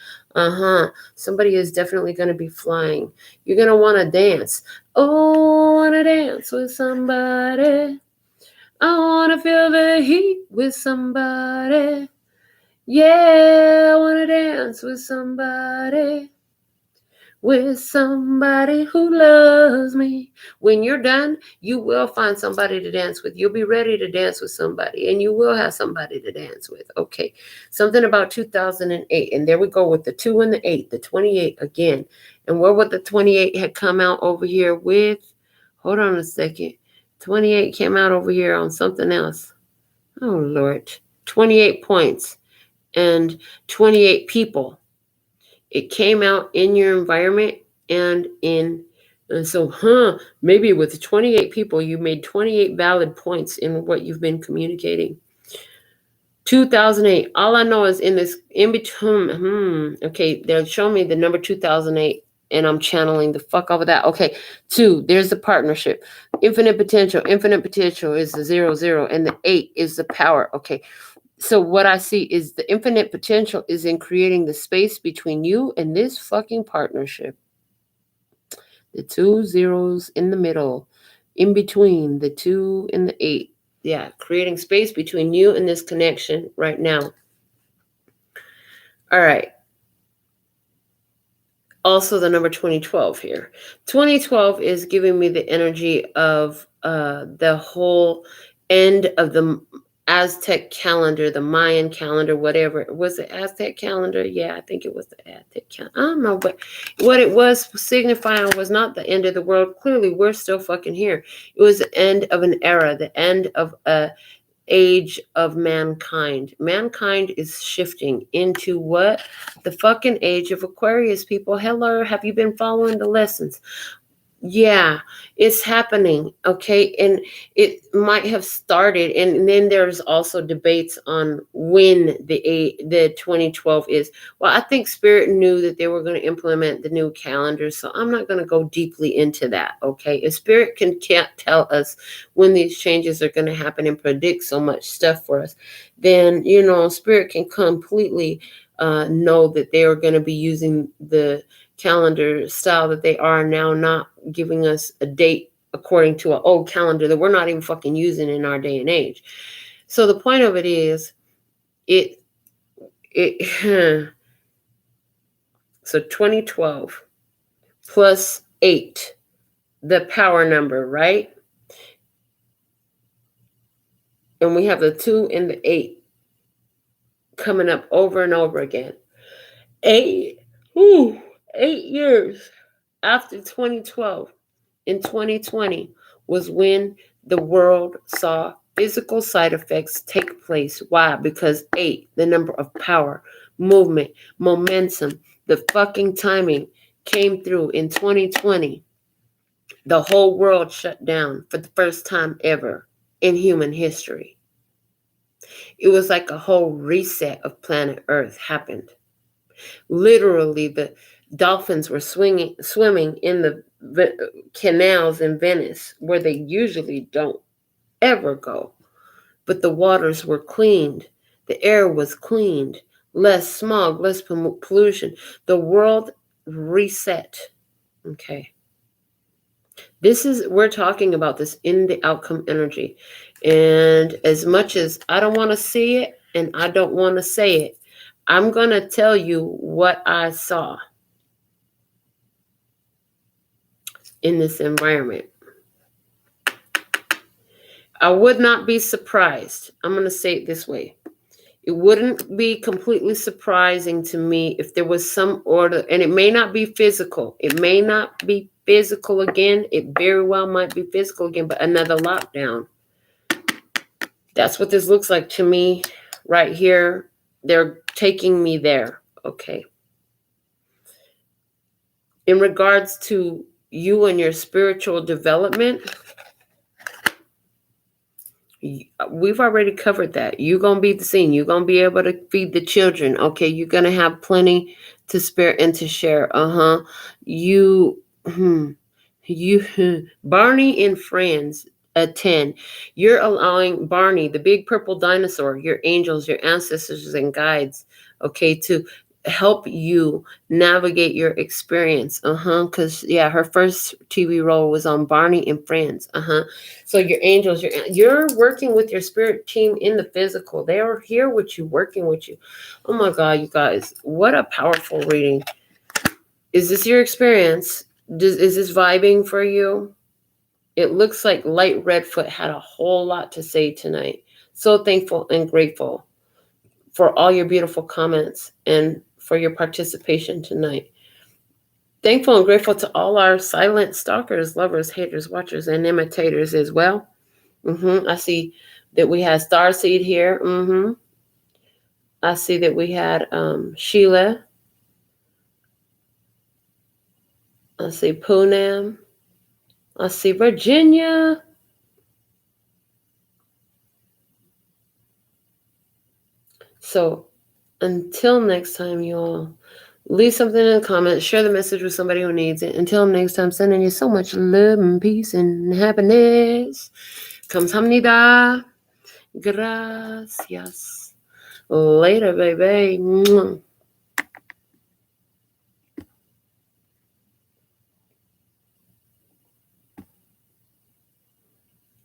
Somebody is definitely going to be flying. You're going to want to dance. Oh, I want to dance with somebody. I want to feel the heat with somebody. Yeah, I want to dance with somebody. With somebody who loves me. When you're done, you will find somebody to dance with. You'll be ready to dance with somebody, and you will have somebody to dance with. Okay, something about 2008, and there we go with the 2 and the 8, the 28 again. And where would the 28 had come out over here with? Hold on a second. 28 came out over here on something else. Oh, Lord. 28 points and 28 people. It came out in your environment and so maybe with 28 people, you made 28 valid points in what you've been communicating. 2008, all I know is in this, in between, okay, they'll show me the number 2008, and I'm channeling the fuck over that. Okay, 2, there's the partnership. Infinite potential is the 0, and the 8 is the power. Okay, so what I see is the infinite potential is in creating the space between you and this fucking partnership. The 2 zeros in the middle, in between the 2 and the 8. Yeah, creating space between you and this connection right now. All right. Also the number 2012 here. 2012 is giving me the energy of the whole end of the Aztec calendar, the Mayan calendar, whatever. Was it Aztec calendar? Yeah, I think it was the Aztec calendar. I don't know, but what it was signifying was not the end of the world. Clearly, we're still fucking here. It was the end of an era, the end of a age of mankind. Mankind is shifting into what? The fucking age of Aquarius, people. Hello, have you been following the lessons? Yeah, it's happening. Okay. And it might have started. And then there's also debates on when the 2012 is. Well, I think Spirit knew that they were going to implement the new calendar. So I'm not going to go deeply into that. Okay. If Spirit can't tell us when these changes are going to happen and predict so much stuff for us, then, Spirit can completely know that they are going to be using the calendar style that they are now, not giving us a date according to an old calendar that we're not even fucking using in our day and age. So the point of it is, so 2012 plus 8, the power number, right? And we have the 2 and the 8 coming up over and over again. 8 years after 2012, in 2020, was when the world saw physical side effects take place. Why? Because 8, the number of power, movement, momentum, the fucking timing came through in 2020. The whole world shut down for the first time ever in human history. It was like a whole reset of planet Earth happened. Literally, the dolphins were swimming in the canals in Venice, where they usually don't ever go. But the waters were cleaned. The air was cleaned. Less smog, less pollution. The world reset. Okay. We're talking about this in the outcome energy. And as much as I don't want to see it and I don't want to say it, I'm going to tell you what I saw in this environment. I would not be surprised. I'm going to say it this way. It wouldn't be completely surprising to me if there was some order, and it may not be physical. It may not be physical again. It very well might be physical again, but another lockdown. That's what this looks like to me right here. They're taking me there. Okay. In regards to you and your spiritual development, we've already covered that. You're going to be the scene. You're going to be able to feed the children. Okay. You're going to have plenty to spare and to share. Barney and friends. A 10. You're allowing Barney, the big purple dinosaur, your angels, your ancestors and guides, okay, to help you navigate your experience. Because her first TV role was on Barney and Friends. So your angels, you're working with your spirit team in the physical. They are here with you, working with you. Oh my God, you guys, what a powerful reading. Is this your experience? Is this vibing for you? It looks like Light Redfoot had a whole lot to say tonight. So thankful and grateful for all your beautiful comments and for your participation tonight. Thankful and grateful to all our silent stalkers, lovers, haters, watchers, and imitators as well. I see that we had Starseed here. I see that we had Sheila. I see Poonam. I see Virginia. So until next time, you all, leave something in the comments. Share the message with somebody who needs it. Until next time, sending you so much love and peace and happiness. Kamsahamnida. Gracias. Later, baby.